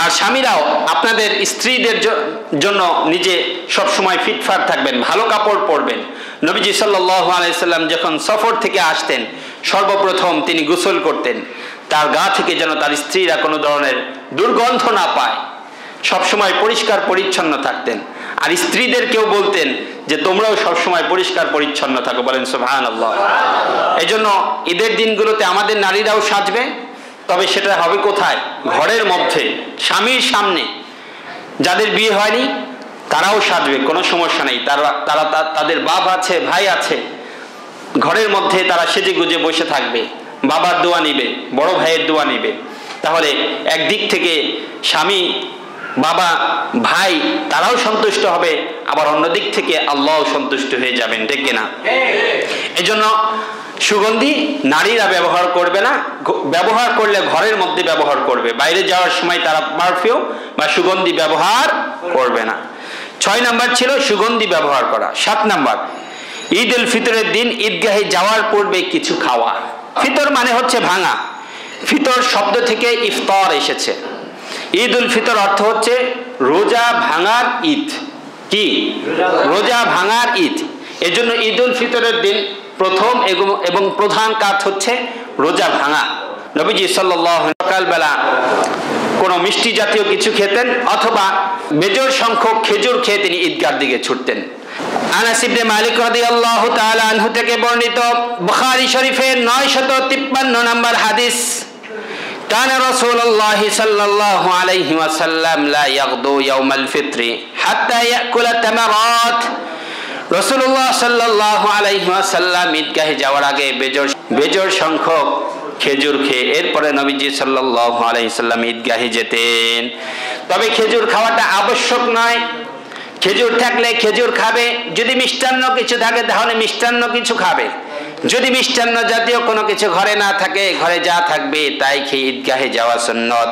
আর স্বামীরাও আপনাদের স্ত্রীদের জন্য নিজে সবসময় ফিটফাট থাকবেন, ভালো কাপড় পরবেন। নবীজি সাল্লাল্লাহু আলাইহি সাল্লাম যখন সফর থেকে আসতেন সর্বপ্রথম তিনি গোসল করতেন, তার গা থেকে যেন তার স্ত্রীরা কোনো ধরনের দুর্গন্ধ না পায়, সবসময় পরিষ্কার পরিচ্ছন্ন থাকতেন। আর স্ত্রীদেরকেও বলতেন যে তোমরাও সবসময় পরিষ্কার পরিচ্ছন্ন থাকো, বলেন সুবহানাল্লাহ। এজন্য ঈদের দিনগুলোতে আমাদের নারীরাও সাজবে, তবে সেটা হবে কোথায়? ঘরের মধ্যে, স্বামীর সামনে। যাদের বিয়ে হয়নি তারাও সাজবে, কোনো সমস্যা নেই, তারা তাদের বাপ আছে, ভাই আছে, ঘরের মধ্যে তারা সেজে গুজে বসে থাকবে, বাবার দোয়া নিবে, বড় ভাইয়ের দোয়া নিবে। তাহলে একদিক থেকে স্বামী, বাবা, ভাই তারাও সন্তুষ্ট হবে, আবার অন্যদিক থেকে আল্লাহও সন্তুষ্ট হয়ে যাবেন, ঠিক কিনা? এজন্য সুগন্ধি নারীরা ব্যবহার করবে না, ব্যবহার করলে ঘরের মধ্যে ব্যবহার করবে, বাইরে যাওয়ার সময় তারা পারফিউম বা সুগন্ধি ব্যবহার করবে না। 6 নাম্বার ছিল সুগন্ধি ব্যবহার করা। 7 নাম্বার, ঈদ উল ফিতরের দিন ঈদগাহে যাওয়ার পূর্বে কিছু খাওয়া। ফিতর মানে হচ্ছে ভাঙা, ফিতর শব্দ থেকে ইফতার এসেছে। ঈদ উল ফিতর অর্থ হচ্ছে রোজা ভাঙার ঈদ। কি? রোজা ভাঙার ঈদ। এজন্য ঈদ উল ফিতরের দিন প্রথম এবং প্রধান কাজ হচ্ছে রোজা ভাঙা। নবীজি সাল্লাল্লাহু আলাইহি ওয়াসাল্লাম সকালবেলা কোনো মিষ্টি জাতীয় কিছু খেতেন অথবা বেজোড় সংখ্যক খেজুর খেয়ে তিনি ঈদগাহর দিকে ছুটতেন। আনাস ইবনে মালিক রাদিয়াল্লাহু তাআলা আনহু থেকে বর্ণিত বুখারী শরীফের 953 নম্বর হাদিস, কানা রাসূলুল্লাহ সাল্লাল্লাহু আলাইহি ওয়াসাল্লাম লা ইয়াগদু ইয়াউমাল ফিত্রি হাত্তা ইয়াকুলা তামারাত। রাসূলুল্লাহ সাল্লাল্লাহু আলাইহি ওয়াসাল্লাম ঈদগাহে যাওয়ার আগে বেজোড় সংখ্যক খেজুর খেয়ে এরপরে নবীজি সাল্লাল্লাহু আলাইহি ওয়াসাল্লাম ঈদগাহে যেতেন। তবে খেজুর খাওয়াটা আবশ্যক নয়, খেজুর থাকলে খেজুর খাবে, যদি মিষ্টান্ন কিছু থাকে তাহলে মিষ্টান্ন কিছু খাবে, যদি মিষ্টান্ন জাতীয় কোনো কিছু ঘরে না থাকে ঘরে যা থাকবে তাই খেয়ে ঈদগাহে যাওয়া সুন্নত।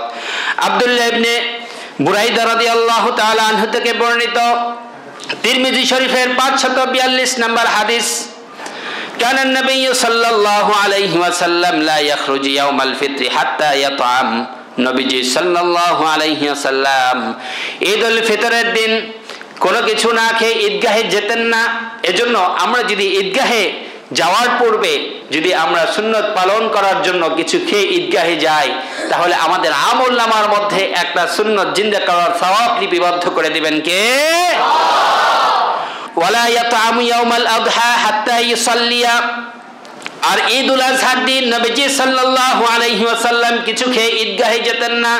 আব্দুল্লাহ ইবনে বুরাইদা রাদিয়াল্লাহু তাআলা আনহু থেকে বর্ণিত তিরমিজি শরীফের 542 নম্বর হাদিস, কানা নবী সাল্লাল্লাহু আলাইহি ওয়াসাল্লাম লা ইয়াখরুজু ইয়াউমাল ফিত্রি হাত্তা ইয়াতআম। নবীজি সাল্লাল্লাহু আলাইহি ওয়াসাল্লাম ঈদুল ফিতরের দিন কোনো কিছু না খেয়ে ঈদগাহে যেতেন না। এজন্য আমরা যদি ঈদগাহে যাওয়ার পূর্বে যদি আমরা সুন্নত পালন করার জন্য কিছু খেয়ে ঈদগাহে যাই তাহলে আমাদের আমলনামার মধ্যে একটা সুন্নত জিন্দা করার সওয়াব লিপিবদ্ধ করে দিবেন কে? ওয়ালা ইয়াতআমু ইয়াউমাল আযহা হাত্তা ইউসাল্লিয়া। আর ঈদুল আযহার দিন নবীজি সাল্লাল্লাহু আলাইহি ওয়াসাল্লাম কিছু খেয়ে ঈদগাহে যেতেন না।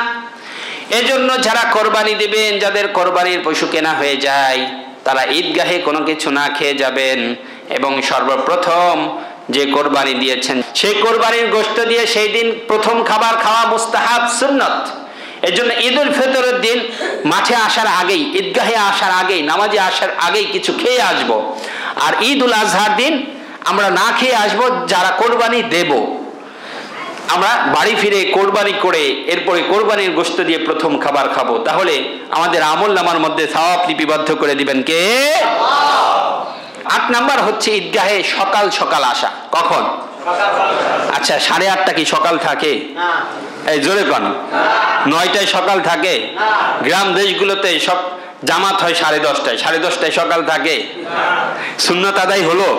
এজন্য যারা কোরবানি দিবেন, যাদের কোরবানির পশু কেনা হয়ে যায় তারা ঈদগাহে কোনো কিছু না খেয়ে যাবেন এবং সর্বপ্রথম যে কোরবানি দিয়েছেন সেই কোরবানির গোশত দিয়ে সেই দিন প্রথম খাবার খাওয়া মুস্তাহাব সুন্নত। এজন্য ঈদুল ফিতরের দিন মাঠে আসার আগেই, ঈদগাহে আসার আগেই, নামাজে আসার আগেই কিছু খেয়ে আসব। আর ঈদুল আজহার দিন আমরা না খেয়ে আসব, যারা কোরবানি দেব আমরা বাড়ি ফিরে কোরবানি করে এরপরে কোরবানির গোশত দিয়ে প্রথম খাবার খাবো। তাহলে আমাদের আমলনামার মধ্যে সওয়াব লিপিবদ্ধ করে দিবেন কে? 8 নাম্বার হচ্ছে ঈদগাহে সকাল সকাল আসা। কখন? আচ্ছা, 8:30 কি সকাল থাকে? এই জোরে কোন 9টায় সকাল থাকে? গ্রাম দেশগুলোতে সব জামাত হয় 10:30টায়, 10:30টায় সকাল থাকে। সুন্নত আদায় হলো?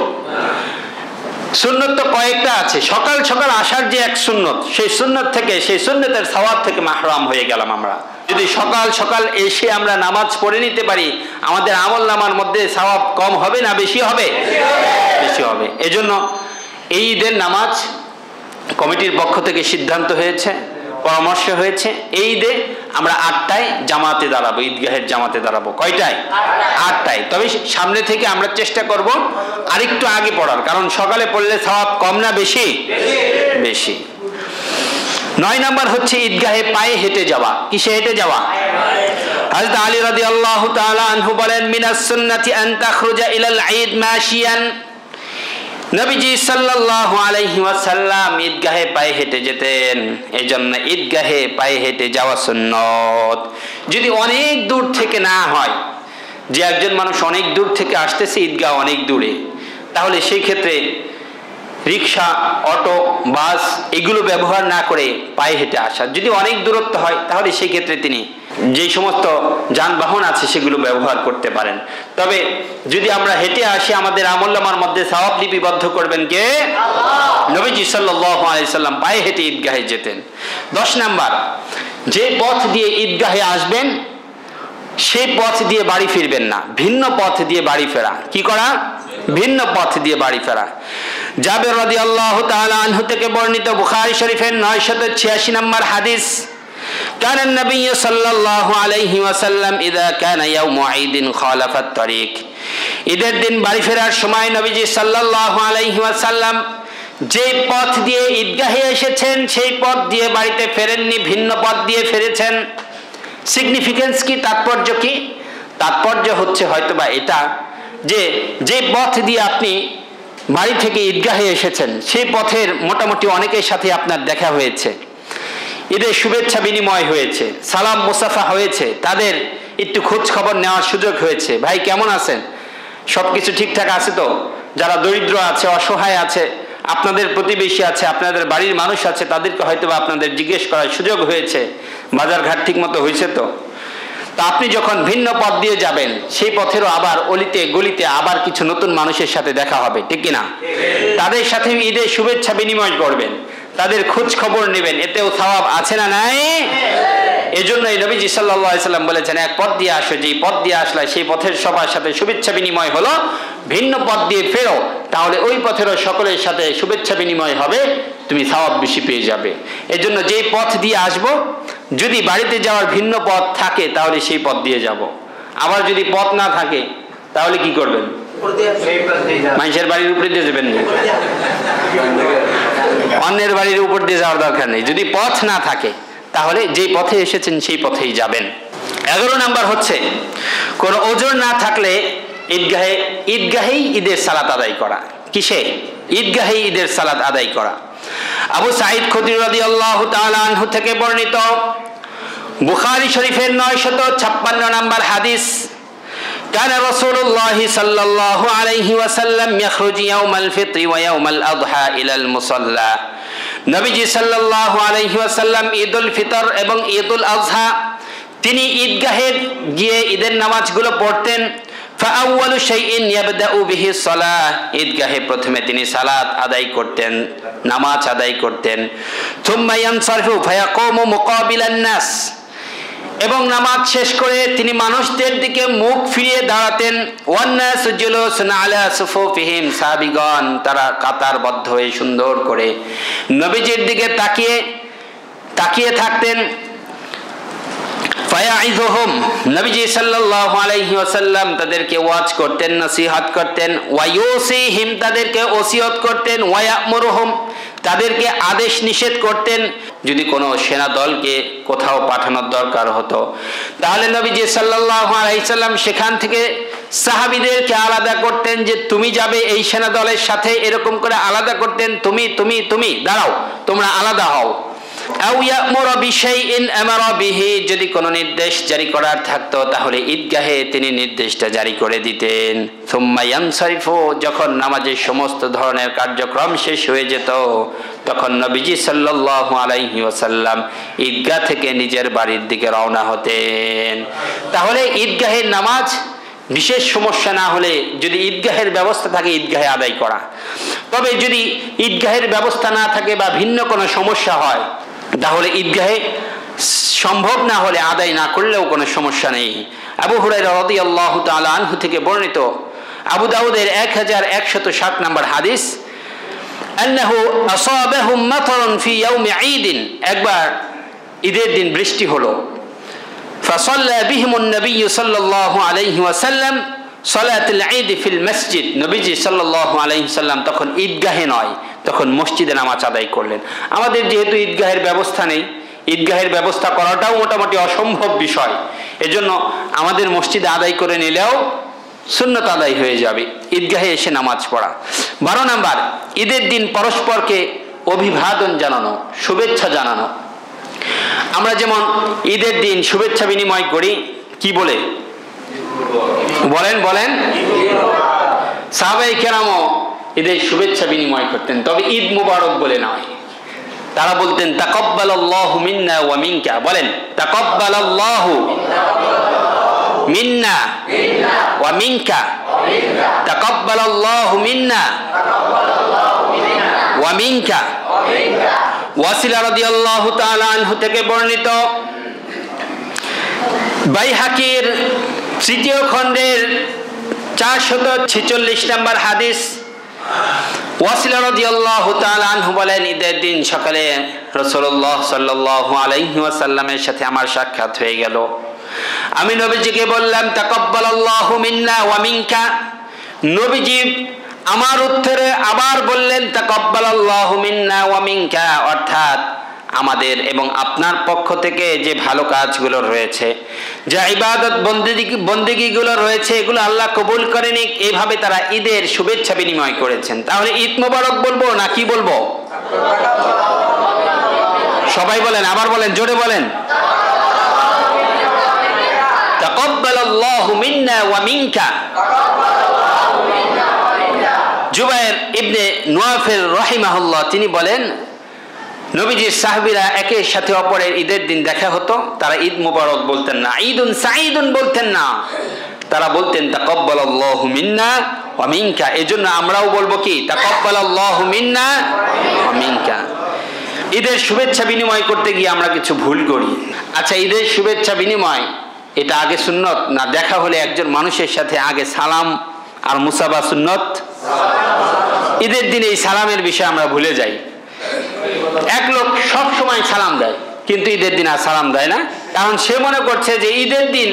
সুন্নত তো কয়েকটা আছে। সকাল সকাল আসার যে এক সুন্নত, সেই সুন্নত থেকে, সেই সুন্নতের সওয়াব থেকে মাহরুম হয়ে গেলাম আমরা। যদি সকাল সকাল এসে আমরা নামাজ পড়ে নিতে পারি আমাদের আমলনামার মধ্যে সওয়াব কম হবে না বেশি হবে? বেশি হবে। এজন্য এই ঈদের নামাজ কমিটির পক্ষ থেকে সিদ্ধান্ত হয়েছে, পরামর্শ হয়েছে, এই ঈদে আমরা 8টায় জামাতে দাঁড়াবো, ঈদগাহের জামাতে দাঁড়াবো। কয়টায়? 8টায়। তবে সামনে থেকে আমরা চেষ্টা করব আরেকটু আগে পড়ার, কারণ সকালে পড়লে সওয়াব কম না বেশি? বেশি। 9 নাম্বার হচ্ছে ঈদগাহে পায়ে হেঁটে যাওয়া। কিসে হেঁটে যাওয়া? হযরত আলী রাদিয়াল্লাহু তাআলা আনহু বলেন, মিনাস সুন্নাতি আন তাখরুজা ইলাল ঈদ মাশিয়ান। নবীজি সাল্লাল্লাহু আলাইহি ওয়াসাল্লাম ঈদগাহে পায়ে হেঁটে যেতেন। এজন্য ঈদগাহে পায়ে হেঁটে যাওয়া সুন্নত। যদি অনেক দূর থেকে না হয়, যে একজন মানুষ অনেক দূর থেকে আসতেছে, ঈদগাহ অনেক দূরে, তাহলে সেই ক্ষেত্রে রিক্সা, অটো, বাস এগুলো ব্যবহার না করে পায়ে হেঁটে আসা। যদি অনেক দূরত্ব হয় তাহলে সেই ক্ষেত্রে তিনি যে সমস্ত যানবাহন আছে সেগুলো ব্যবহার করতে পারেন। তবে যদি আমরা হেঁটে আসি আমাদের আমলনামার মধ্যে সওয়াব লিপিবদ্ধ করবেন কে? আল্লাহ। নবীজি সাল্লাল্লাহু আলাইহি সাল্লাম পায়ে হেঁটে ঈদগাহে যেতেন। 10 নাম্বার, যে পথ দিয়ে ঈদগাহে আসবেন সেই পথ দিয়ে বাড়ি ফিরবেন না, ভিন্ন পথ দিয়ে বাড়ি ফেরা। কি করা? ভিন্ন পথ দিয়ে বাড়ি ফেরা। জাবের রাদিয়াল্লাহু তাআলা আনহু থেকে বর্ণিত বুখারী শরীফের 986 নম্বর হাদিস, কানা নবী সাল্লাল্লাহু আলাইহি ওয়াসাল্লাম ইযা কানা ইয়াউমু ঈদিন খালাফাত তারিক। ঈদের দিন বাড়ি ফেরার সময় নবীজি সাল্লাল্লাহু আলাইহি ওয়াসাল্লাম যে পথ দিয়ে ঈদগাহে এসেছেন সেই পথ দিয়ে বাড়িতে ফেরেননি, ভিন্ন পথ দিয়ে ফিরেছেন। সিগনিফিকেন্স কি? তাৎপর্য কি? তাৎপর্য হচ্ছে হয়তোবা এটা যে যে পথ দিয়ে আপনি বাড়ি থেকে ঈদগাহে এসেছেন সেই পথের মোটামুটি অনেকের সাথে আপনার দেখা হয়েছে, ঈদের শুভেচ্ছা বিনিময় হয়েছে, সালাম মুসাফা হয়েছে, তাদের একটু খোঁজ খবর নেওয়ার সুযোগ হয়েছে। ভাই কেমন আছেন? সবকিছু ঠিকঠাক আছে তো? যারা দরিদ্র আছে, অসহায় আছে, আপনাদের প্রতিবেশী আছে, আপনাদের বাড়ির মানুষ আছে, তাদেরকে হয়তো আপনাদের জিজ্ঞেস করার সুযোগ হয়েছে, বাজার ঘাট ঠিক মতো হয়েছে তো? তা আপনি যখন ভিন্ন পথ দিয়ে যাবেন সেই পথেরও আবার অলিতে গলিতে আবার কিছু নতুন মানুষের সাথে দেখা হবে, ঠিক কিনা? তাদের সাথে ঈদের শুভেচ্ছা বিনিময় করবেন, তাদের খোঁজ খবর নেবেন, এতেও সওয়াব আছে না নাই? এজন্যই নবীজি সাল্লাল্লাহু আলাইহি সাল্লাম বলেছেন, এক পথ দিয়ে আসো, যেই পথ দিয়ে আসলে সেই পথের সবার সাথে শুভেচ্ছা বিনিময় হলো, ভিন্ন পথ দিয়ে ফেরো, তাহলে ওই পথেরও সকলের সাথে শুভেচ্ছা বিনিময় হবে, তুমি সওয়াব বেশি পেয়ে যাবে। এজন্য যেই পথ দিয়ে আসবো, যদি বাড়িতে যাওয়ার ভিন্ন পথ থাকে তাহলে সেই পথ দিয়ে যাব। আবার যদি পথ না থাকে তাহলে কি করবেন? মানুষের বাড়ির উপরে দিয়ে যাবেন না, অন্যের বাড়ির উপর দিয়ে যাওয়ার দরকার নেই। যদি পথ না থাকে তাহলে যেই পথে এসেছেন সেই পথেই যাবেন। 11 নাম্বার হচ্ছে, কোন ওজর না থাকলে ঈদগাহেই ঈদের সালাত আদায় করা। কিসে? ঈদগাহেই ঈদের সালাত আদায় করা। আবু সাঈদ খুদরি রাদিয়াল্লাহু তাআলা আনহু থেকে বর্ণিত বুখারী শরীফের 956 নাম্বার হাদিস, كان رسول الله صلى الله عليه وسلم يخرج يوم الفطر ويوم الأضحى إلى المصلى। নবীজি সাল্লাল্লাহু আলাইহি ওয়াসাল্লাম ঈদুল ফিতর এবং ঈদুল আযহা তিনি ঈদগাহে গিয়ে ঈদের নামাজগুলো পড়তেন। فأول شيء يبدأ به الصلاة, ঈদগাহে প্রথমে তিনি সালাত আদায় করতেন, নামাজ আদায় করতেন। ثم ينصرف فيقوم مقابل الناس, এবং নামাজ শেষ করে তিনি মানুষদের দিকে মুখ ফিরিয়ে দাঁড়াতেন। ওয়ান্নাস জুলুসুন আলা সুফুফিহিম, সাহাবীগণ তারা কাতারবদ্ধ হয়ে সুন্দর করে নবীজির দিকে তাকিয়ে থাকতেন। ফায়াইযুহুম, নবীজি সাল্লাল্লাহু আলাইহি ওয়াসাল্লাম তাদেরকে ওয়াজ করতেন, নসিহত করতেন। ওয়ায়ুসিহিম, তাদেরকে ওসিয়ত করতেন। ওয়ায়ামুরুহুম, তাদেরকে আদেশ নিষেধ করতেন। যদি কোনো সেনা দলকে কোথাও পাঠানোর দরকার হতো তাহলে নবীজি সাল্লাল্লাহু আলাইহি সাল্লাম সেখান থেকে সাহাবীদেরকে আলাদা করতেন, যে তুমি যাবে এই সেনা দলের সাথে, এরকম করে আলাদা করতেন। তুমি দাঁড়াও, তোমরা আলাদা হও। আও ইয়ামুরু বিশাইইন আমারা বিহি, যদি কোনো নির্দেশ জারি করার থাকতো তাহলে ঈদগাহে তিনি নির্দেশটা জারি করে দিতেন। সুম্মা ইয়ানসারিফু, যখন নামাজের সমস্ত ধরনের কার্যক্রম শেষ হয়ে যেত তখন নবীজি সাল্লাল্লাহু আলাইহি ওয়াসাল্লাম ঈদগাহ থেকে নিজের বাড়ির দিকে রওনা হতেন। তাহলে ঈদগাহের নামাজ বিশেষ সমস্যা না হলে, যদি ঈদগাহের ব্যবস্থা থাকে ঈদগাহে আদায় করা। তবে যদি ঈদগাহের ব্যবস্থা না থাকে বা ভিন্ন কোনো সমস্যা হয় তাহলে ঈদগাহে সম্ভব না হলে আদায় না করলেও কোনো সমস্যা নেই। আবু হুরায়রা রাদিয়াল্লাহু তাআলা আনহু থেকে বর্ণিত, আবু দাউদের 1107 নম্বর হাদিস, আন্নাহু আসাবাহুম মাতারুন ফি ইয়াউমি ঈদিন, একবার ঈদের দিন বৃষ্টি হলো। ফাসাল্লা বিহিমুন নবী সাল্লাল্লাহু আলাইহি ওয়াসাল্লাম সালাতুল ঈদ ফিল মসজিদ, নবীজি সাল্লাল্লাহু আলাইহি ওয়াসাল্লাম তখন ঈদগাহে নয়, তখন মসজিদে নামাজ আদায় করলেন। আমাদের যেহেতু ঈদগাহের ব্যবস্থা নেই, ঈদগাহের ব্যবস্থা করাটাও মোটামুটি অসম্ভব বিষয়, এজন্য আমাদের মসজিদে আদায় করে নিলেও সুন্নত আদায় হয়ে যাবে, ঈদগাহে এসে নামাজ পড়া। 12 নাম্বার, ঈদের দিন পরস্পরকে অভিবাদন জানানো, শুভেচ্ছা জানানো। আমরা যেমন ঈদের দিন শুভেচ্ছা বিনিময় করি, কি বলে? বলেন সাহাবায়ে কেরামও ঈদের শুভেচ্ছা বিনিময় করতেন, তবে ঈদ মুবারক বলে নয়। তারা বলতেন তাকাব্বালাল্লাহু মিন্না ওয়া মিনকা, বলেন তাকাব্বালাল্লাহু মিন্না ওয়া মিনকা, তাকাব্বালাল্লাহু মিন্না ওয়া মিনকা। ওয়াসিলা রাদিয়াল্লাহু তাআলা আনহু থেকে বর্ণিত, বাইহাকির 3য় খণ্ডের 446 নম্বর হাদিস, ওয়াসিলা রাদিয়াল্লাহু তাআলা আনহু বলেন, ঈদের দিন সকালে রাসূলুল্লাহ সাল্লাল্লাহু আলাইহি ওয়াসাল্লামের সাথে আমার সাক্ষাৎ হয়ে গেল। আমি নবীজিকে বললাম তাকাব্বালাল্লাহু মিন্না ওয়া মিনকা। নবীজি আমার উত্তরে আবার বললেন তাকাব্বালাল্লাহু মিন্না ওয়া মিনকা, অর্থাৎ আমাদের এবং আপনার পক্ষ থেকে যে ভালো কাজগুলো রয়েছে, যা ইবাদত বন্দেগীগুলো রয়েছে, এগুলো আল্লাহ কবুল করে নিক, এইভাবে তারা ঈদের শুভেচ্ছা বিনিময় করেছেন। তাহলে ঈদ মোবারক বলবো না কি বলবো? সবাই বলেন, আবার বলেন, জোরে বলেন, তাকাব্বালাল্লাহু মিন্না ওয়া মিনকা। জুবায়ের ইবনে নুয়াফিল রাহিমাহুল্লাহ তিনি বলেন, নবীজির সাহাবীরা একের সাথে অপরের ঈদের দিন দেখা হতো, তারা ঈদ মুবারক বলতেন না, ঈদুন সাঈদুন বলতেন না, তারা বলতেন তাকাব্বালাল্লাহু মিন্না ওয়া মিনকা। এজন্য আমরাও বলবো কি তাকাব্বালাল্লাহু মিন্না ওয়া মিনকা। ঈদের শুভেচ্ছা বিনিময় করতে গিয়ে আমরা কিছু ভুল করি। আচ্ছা, ঈদের শুভেচ্ছা বিনিময় এটা আগে সুন্নত না দেখা হলে একজন মানুষের সাথে আগে সালাম আর মুসাফা সুন্নত? ঈদের দিনে এই সালামের বিষয়ে আমরা ভুলে যাই। এক লোক সব সময় সালাম দেয়, কিন্তু ঈদের দিন আর সালাম দেয় না, কারণ সে মনে করছে যে ঈদের দিন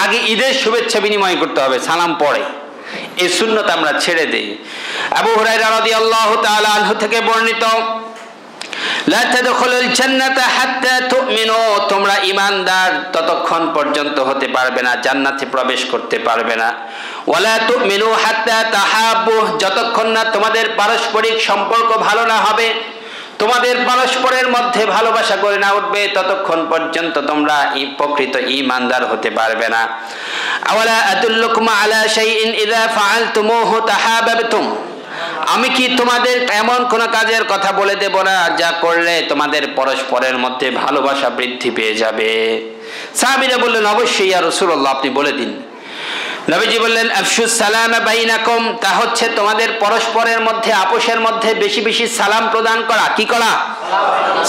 আগে ঈদের শুভেচ্ছা বিনিময় করতে হবে, সালাম পরে। এই সুন্নত আমরা ছেড়ে দেই। আবু হুরায়রা রাদিয়াল্লাহু তাআলা আনহু থেকে বর্ণিত, লা তাদখুলুল জান্নাতা হাত্তা তুমিনু, তোমরা ঈমানদার ততক্ষণ পর্যন্ত হতে পারবে না, জান্নাতে প্রবেশ করতে পারবে না। ওয়ালা তুমিনু হাত্তা তাহাব্বু, যতক্ষণ না তোমাদের পারস্পরিক সম্পর্ক ভালো না হবে, তোমাদের পরস্পরের মধ্যে ভালোবাসা গড়ে না উঠবে, ততক্ষণ পর্যন্ত তোমরা প্রকৃত ঈমানদার হতে পারবে না। আওয়ালা আদুল্লুকুম আলা শাইইন ইযা ফাআলতুমুহু তাহাবাবতুম, আমি কি তোমাদের এমন কোন কাজের কথা বলে দেব না যা করলে তোমাদের পরস্পরের মধ্যে ভালোবাসা বৃদ্ধি পেয়ে যাবে? সাহাবীরা বললেন, অবশ্যই ইয়া রাসূলুল্লাহ, আপনি বলে দিন। নবীজি বললেন, আফশুস সালামা বাইনাকুম, তা হচ্ছে তোমাদের পরস্পরের মধ্যে আপোষের মধ্যে বেশি বেশি সালাম প্রদান করা। কি করা?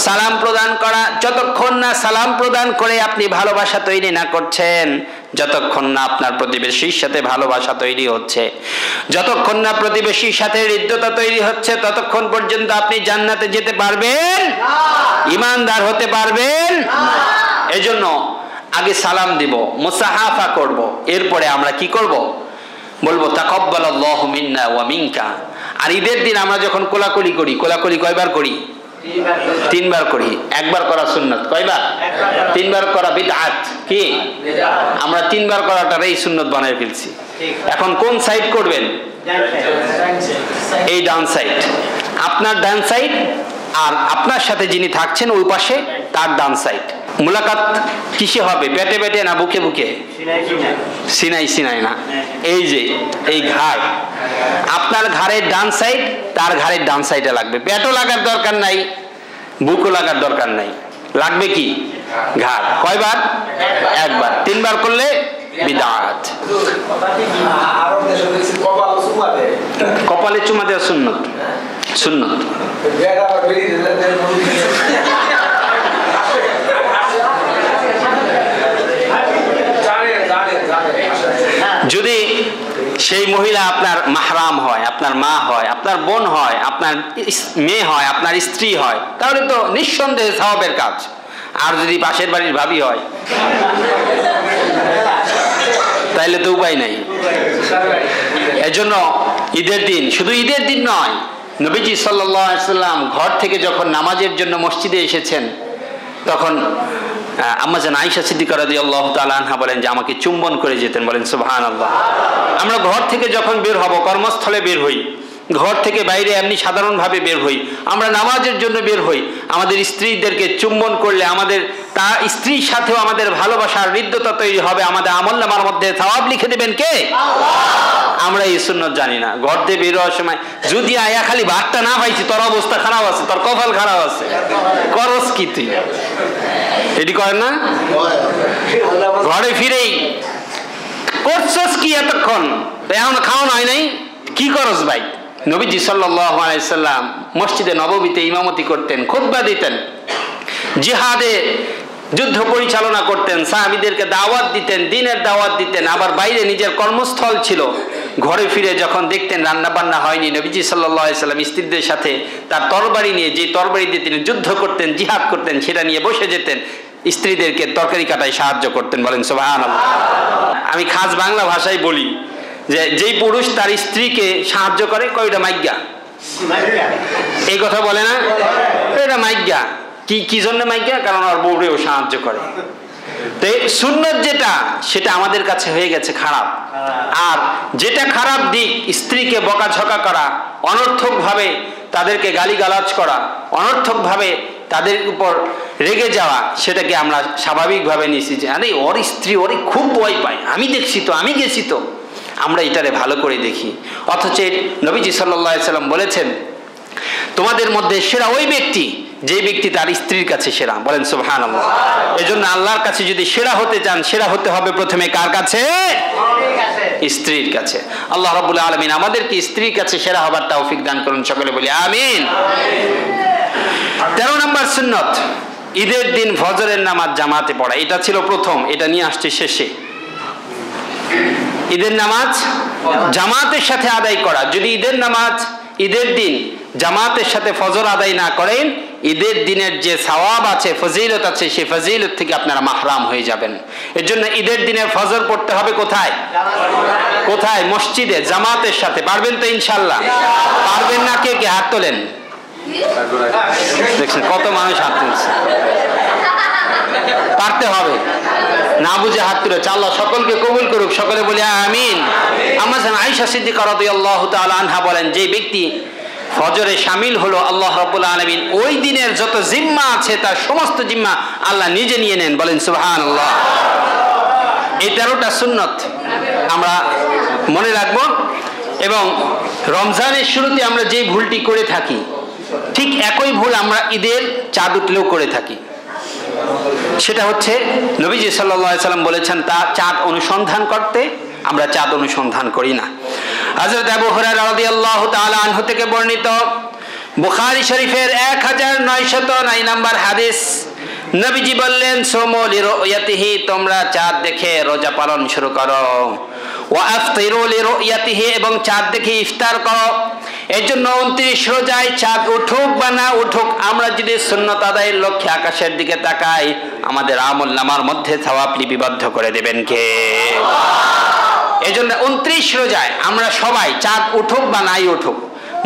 সালাম প্রদান করা। যতক্ষণ না সালাম প্রদান করে আপনি ভালোবাসা তৈরি না করছেন, যতক্ষণ না আপনার প্রতিবেশীর সাথে ভালোবাসা তৈরি হচ্ছে, যতক্ষণ না প্রতিবেশীর সাথে হৃদ্যতা তৈরি হচ্ছে, ততক্ষণ পর্যন্ত আপনি জান্নাতে যেতে পারবেন, ঈমানদার হতে পারবেন। এজন্য আগে সালাম দিব, মুসাহাফা করব, এরপরে আমরা কি করব? বলবো তাকাব্বালাল্লাহু মিন্না ওয়া মিনকা। আর ঈদের দিন আমরা যখন কোলাকুলি করি, কোলাকুলি কয়বার করি? 3 বার করি। একবার করা সুন্নাত, কয়বার? 3 বার করা বিদআত। কি? আমরা 3 বার করাটারই সুন্নাত বানায় ফেলছি। এখন কোন সাইড করবেন? এই ডান সাইড, আপনার ডান সাইড, আর আপনার সাথে যিনি থাকছেন ওই পাশে তার ডান সাইড। মুলাকাত কিসে হবে? পেটে পেটে না বুকে বুকে? সিনাই সিনাই না, এই যে এই ঘাড়, আপনার ঘাড়ের ডান সাইড তার ঘাড়ের ডান সাইডে লাগবে। পেটও লাগার দরকার নাই, বুকও লাগার দরকার নাই, লাগবে কি? ঘাড়। কয়বার? একবার। 3 বার করলে বিদআত। কপালে চুমা দেওয়া সুন্নত, সুন্নত। যদি সেই মহিলা আপনার মাহরাম হয়, আপনার মা হয়, আপনার বোন হয়, আপনার মেয়ে হয়, আপনার স্ত্রী হয়, তাহলে তো নিঃসন্দেহে সওয়াবের কাজ। আর যদি পাশের বাড়ির ভাবি হয়, তাইলে তো উপায় নাই। এজন্য ঈদের দিন, শুধু ঈদের দিন নয়, নবীজি সাল্লাল্লাহু আলাইহি সাল্লাম ঘর থেকে যখন নামাজের জন্য মসজিদে এসেছেন, তখন আম্মা জান আয়েশা সিদ্দিকা রাদিয়াল্লাহু তাআলা আনহা বলেন যে আমাকে চুম্বন করে যেতেন। বলেন সুবহানাল্লাহ। আমরা ঘর থেকে যখন বের হব, কর্মস্থলে বের হই, ঘর থেকে বাইরে এমনি সাধারণভাবে বের হই, আমরা নামাজের জন্য বের হই, আমাদের স্ত্রীদেরকে চুম্বন করলে আমাদের তার স্ত্রীর সাথেও আমাদের ভালোবাসার হৃদ্যতা তৈরি হবে, আমাদের আমলনামার মধ্যে সওয়াব লিখে দেবেন কে? আল্লাহ। আমরা এই সুন্নত জানি না। ঘর থেকে বের হওয়ার সময় যদি আয়া খালি ভাতটা না পাইছি, তোর অবস্থা খারাপ আছে, তোর কপাল খারাপ আছে, করস কি তুই? এটি করেন না? ঘরে ফিরেই করছস কি এতক্ষণ? এখন খাওয়ানো হয় নাই, কি করস ভাই? নবীজি সাল্লাল্লাহু আলাইহি সাল্লাম মসজিদে নববীতে ইমামতি করতেন, খুতবা দিতেন, জিহাদে যুদ্ধ পরিচালনা করতেন, সাহাবীদেরকে দাওয়াত দিতেন, দ্বীনের দাওয়াত দিতেন, আবার বাইরে নিজের কর্মস্থল ছিল। ঘরে ফিরে যখন দেখতেন রান্না বান্না হয়নি, নবীজি সাল্লাল্লাহু আলাইহি সাল্লাম স্ত্রীদের সাথে তার তরবারি নিয়ে, যে তরবারি দিয়ে তিনি যুদ্ধ করতেন, জিহাদ করতেন, সেটা নিয়ে বসে যেতেন, স্ত্রীদেরকে তরকারি কাটায় সাহায্য করতেন। বলেন সুবহানাল্লাহ। আমি খাস বাংলা ভাষায় বলি যে যেই পুরুষ তার স্ত্রীকে সাহায্য করে, কয়টা মাইজ্ঞা, এই কথা বলে না? এটা মাইজ্ঞা। কি জন্য মাইজ্ঞা? কারণ ওর বউরেও সাহায্য করে। তো সুন্নত যেটা, সেটা আমাদের কাছে হয়ে গেছে খারাপ। আর যেটা খারাপ দিক, স্ত্রীকে বকাঝকা করা, অনর্থক ভাবে তাদেরকে গালিগালাজ করা, অনর্থক ভাবে তাদের উপর রেগে যাওয়া, সেটাকে আমরা স্বাভাবিকভাবে নিয়েছি যে আরে ওর স্ত্রী ওরে খুব ভয় পায়, আমি দেখছি তো, আমি গেছি তো। আমরা এটারে ভালো করে দেখি, অথচ নবীজি সাল্লাল্লাহু আলাইহি সাল্লাম বলেছেন তোমাদের মধ্যে সেরা ওই ব্যক্তি যে ব্যক্তি তার স্ত্রীর কাছে সেরা। বলেন সুবহানাল্লাহ। এজন্য আল্লাহর কাছে যদি সেরা হতে চান, সেরা হতে হবে প্রথমে কার কাছে? স্ত্রীর কাছে। আল্লাহ রাব্বুল আলামিন আমাদেরকে স্ত্রীর কাছে সেরা হবার তৌফিক দান করুন। সকলে বলি আমিন। 13 নম্বর সুন্নত, ঈদের দিন ফজরের নামাজ জামাতে পড়া। এটা ছিল প্রথম, এটা নিয়ে আসছে শেষে। ঈদের নামাজ জামাতের সাথে আদায় করা। যদি ঈদের নামাজ ঈদের দিন জামাতের সাথে ফজর আদায় না করেন, ঈদের দিনের যে সওয়াব আছে, ফজিলত আছে, সেই ফজিলত থেকে আপনারা মাহরাম হয়ে যাবেন। এর জন্য ঈদের দিনে ফজর পড়তে হবে কোথায়? কোথায়? মসজিদে, জামাতের সাথে। পারবেন তো ইনশাআল্লাহ? পারবেন না কে কে? হাত তোলেন। দেখছেন কত মানুষ হাত তুলছে। পারতে হবে, না বুঝে হাত তুলেছে। আল্লাহ সকলকে কবুল করুক, সকলে বলি আমিন। আম্মা জান আয়েশা সিদ্দিকা রাদিয়াল্লাহু তাআলা আনহা বলেন, যে ব্যক্তি ফজরে শামিল হলো, আল্লাহ রাব্বুল আলামিন ওই দিনের যত জিম্মা আছে তার সমস্ত জিম্মা আল্লাহ নিজে নিয়ে নেন। বলেন সুবহানাল্লাহ। এই 13টা সুন্নত আমরা মনে রাখবো। এবং রমজানের শুরুতে আমরা যে ভুলটি করে থাকি, ঠিক একই ভুল আমরা ঈদের চাঁদ উঠলেও করে থাকি। সেটা হচ্ছে নবীজি সাল্লাল্লাহু আলাইহি সাল্লাম বলেছেন, তা চাঁদ অনুসন্ধান করতে, আমরা চাঁদ অনুসন্ধান করি না। হযরত আবু হুরায়রা রাদিয়াল্লাহু তাআলা আনহু থেকে বর্ণিত বুখারী শরীফের 1909 নম্বর হাদিস, নবীজি বললেন, সুমু লিরুয়াতিহি, তোমরা চাঁদ দেখে রোজা পালন শুরু করো। ওয়া আফতিরু লিরুয়াতিহি, এবং চাঁদ দেখে ইফতার করো। এর জন্য 29 রোজায় চাঁদ উঠুক বা না উঠুক, আমরা যদি সুন্নত আদায়ের লক্ষ্যে আকাশের দিকে তাকাই, আমাদের আমল নামার মধ্যে সওয়াব লিপিবদ্ধ করে দেবেন কে? এই জন্য 29 রোজায় আমরা সবাই চাঁদ উঠুক বা নাই উঠুক,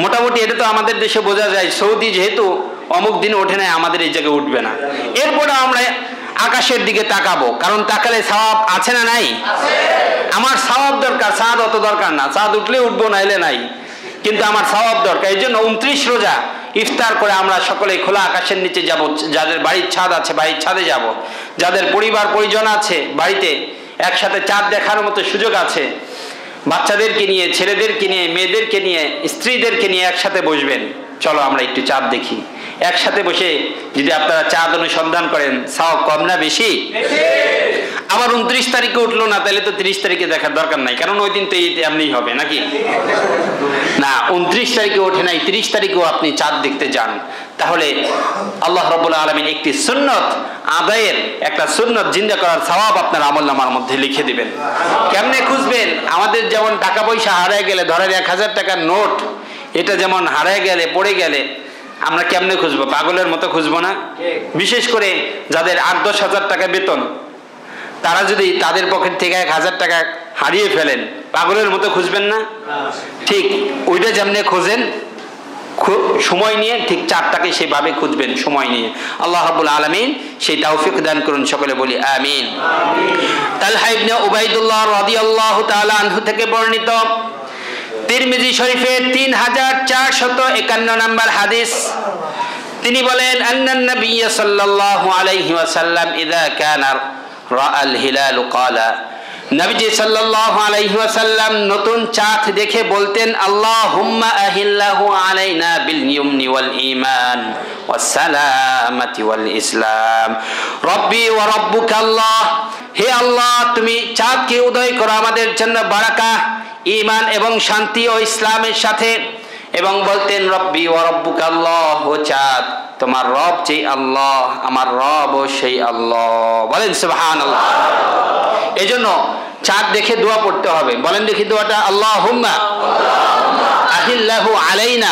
মোটামুটি এটা তো আমাদের দেশে বোঝা যায়, সৌদি যেহেতু অমুক দিন ওঠে না, আমাদের এই জায়গায় উঠবে না। এরপরে আমরা আকাশের দিকে তাকাবো, কারণ তাকালে সওয়াব আছে না নাই? আমার সওয়াব দরকার, চাঁদ অত দরকার না। চাঁদ উঠলে উঠবো, নাইলে নাই, কিন্তু আমার সওয়াব দরকার। এই জন্য 29 রোজা ইফতার করে আমরা সকলে খোলা আকাশের নিচে যাব। যাদের বাড়ির ছাদ আছে বাড়ির ছাদে যাব, যাদের পরিবার পরিজন আছে বাড়িতে একসাথে চাঁদ দেখার মতো সুযোগ আছে, বাচ্চাদেরকে নিয়ে, ছেলেদেরকে নিয়ে, মেয়েদেরকে নিয়ে, স্ত্রীদেরকে নিয়ে একসাথে বসবেন, চলো আমরা একটু চাঁদ দেখি। একসাথে বসে যদি আপনারা চাঁদ অনুসন্ধান করেন, সওয়াব কম না বেশি? আবার 29 তারিখে উঠলো না, তাহলে তো 30 তারিখে দেখার দরকার নাই, কারণ ওই দিন তো এমনি হবে নাকি না। 29 তারিখে ওঠে নাই, 30 তারিখেও আপনি চাঁদ দেখতে যান, তাহলে আল্লাহ রাব্বুল আলামিন একটি সুন্নত আদায়ের, একটা সুন্নত জিন্দা করার সওয়াব আপনার আমলনামার মধ্যে লিখে দিবেন। কেমনে খুঁজবেন? আমাদের যেমন টাকা পয়সা হারায় গেলে, ধরেন 1000 টাকার নোট, এটা যেমন হারায় গেলে, পড়ে গেলে আমরা কেমনে খুঁজবো? পাগলের মতো খুঁজবো না? বিশেষ করে যাদের 8-10 হাজার টাকা বেতন, তারা যদি তাদের পকেট থেকে 1000 টাকা হারিয়ে ফেলেন, পাগলের মতো খুঁজবেন না? ঠিক ওইটা যেমনে খোঁজেন সময় নিয়ে, ঠিক চাঁদটাকে সেভাবে খুঁজবেন সময় নিয়ে। আল্লাহ রাব্বুল আলামিন সেই তৌফিক দান করুন, সকলে বলি আমিন। তালহা ইবনে উবাইদুল্লাহ রাদিয়াল্লাহু তাআলা আনহু থেকে বর্ণিত তিরমিজি শরীফের 3451 নম্বর হাদিস, তিনি বলেন, আন্নান নবী সাল্লাল্লাহু আলাইহি ওয়াসাল্লাম ইযা কানা রাআল হিলাল ক্বালা, নবীজি সাল্লাল্লাহু আলাইহি ওয়াসাল্লাম নতুন চাঁদ দেখে বলতেন, আল্লাহুম্মা আহিল্লাহু আলাইনা বিল ইয়ুমনি ওয়াল ঈমান ওয়াস সালামাতি ওয়াল ইসলাম রব্বি ওয়া রাব্বুকা আল্লাহ, হে আল্লাহ তুমি চাঁদকে উদয় করো আমাদের জন্য বারাকা, ঈমান এবং শান্তি ও ইসলামের সাথে। এবং বলতেন, রব্বি ওয়া রাব্বুকা আল্লাহ, ও চাঁদ তোমার রব যেই আল্লাহ, আমার রব ও সেই আল্লাহ। বলেন সুবহানাল্লাহ। এজন্য চাঁদ দেখে দোয়া পড়তে হবে। বলেন দেখি দোয়াটা, আল্লাহুম্মা আহিল্লাহু আলাইনা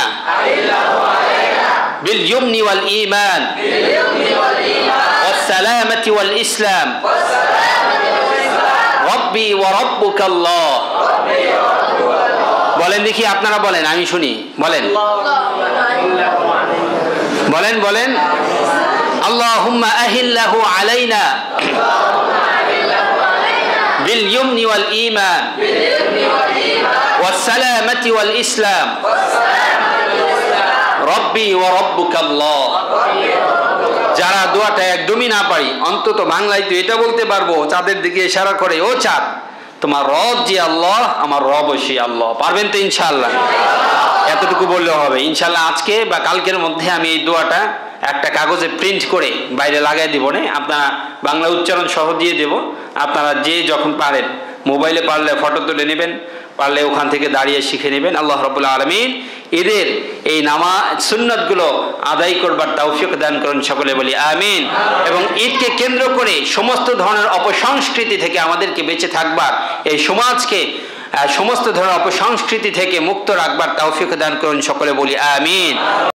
বিল ইয়ুমনি ওয়াল ঈমান ওয়াস সালামাতি ওয়াল ইসলাম রব্বি ওয়া রাব্বুকা আল্লাহ। বলেন দেখি, আপনারা বলেন, আমি শুনি, বলেন বলেন বলেন। আল্লাহুম্মা আহিল্লাহু আলাইনা বিল ইয়ুমনি ওয়াল ঈমান ওয়াস সালামাতি ওয়াল ইসলাম রব্বি ওয়া রাব্বুকা আল্লাহ। যারা দোয়াটা একদমই না পারি, অন্তত বাংলায় তো এটা বলতে পারবো, চাঁদের দিকে ইশারা করে, ও চাঁদ তোমার রব যে আল্লাহ, আমার রব সেই আল্লাহ। পারবেন তো ইনশাআল্লাহ? এতটুকু বললে হবে ইনশাআল্লাহ। আজকে বা কালকের মধ্যে আমি এই দোয়াটা একটা কাগজে প্রিন্ট করে বাইরে লাগাই দিব, না আপনারা বাংলা উচ্চারণ সহ দিয়ে দেব। আপনারা যে যখন পারেন, মোবাইলে পারলে ফটো তুলে নেবেন, পারলে ওখান থেকে দাঁড়িয়ে শিখে নেবেন। আল্লাহ রাব্বুল আলামিন ঈদের এই নামাজ সুন্নাতগুলো আদায় করবার তৌফিক দান করুন, সকলে বলি আমিন। এবং ঈদকে কেন্দ্র করে সমস্ত ধরনের অপসংস্কৃতি থেকে আমাদেরকে বেঁচে থাকবার, এই সমাজকে সমস্ত ধরনের অপসংস্কৃতি থেকে মুক্ত রাখবার তৌফিক দান করুন, সকলে বলি আমিন।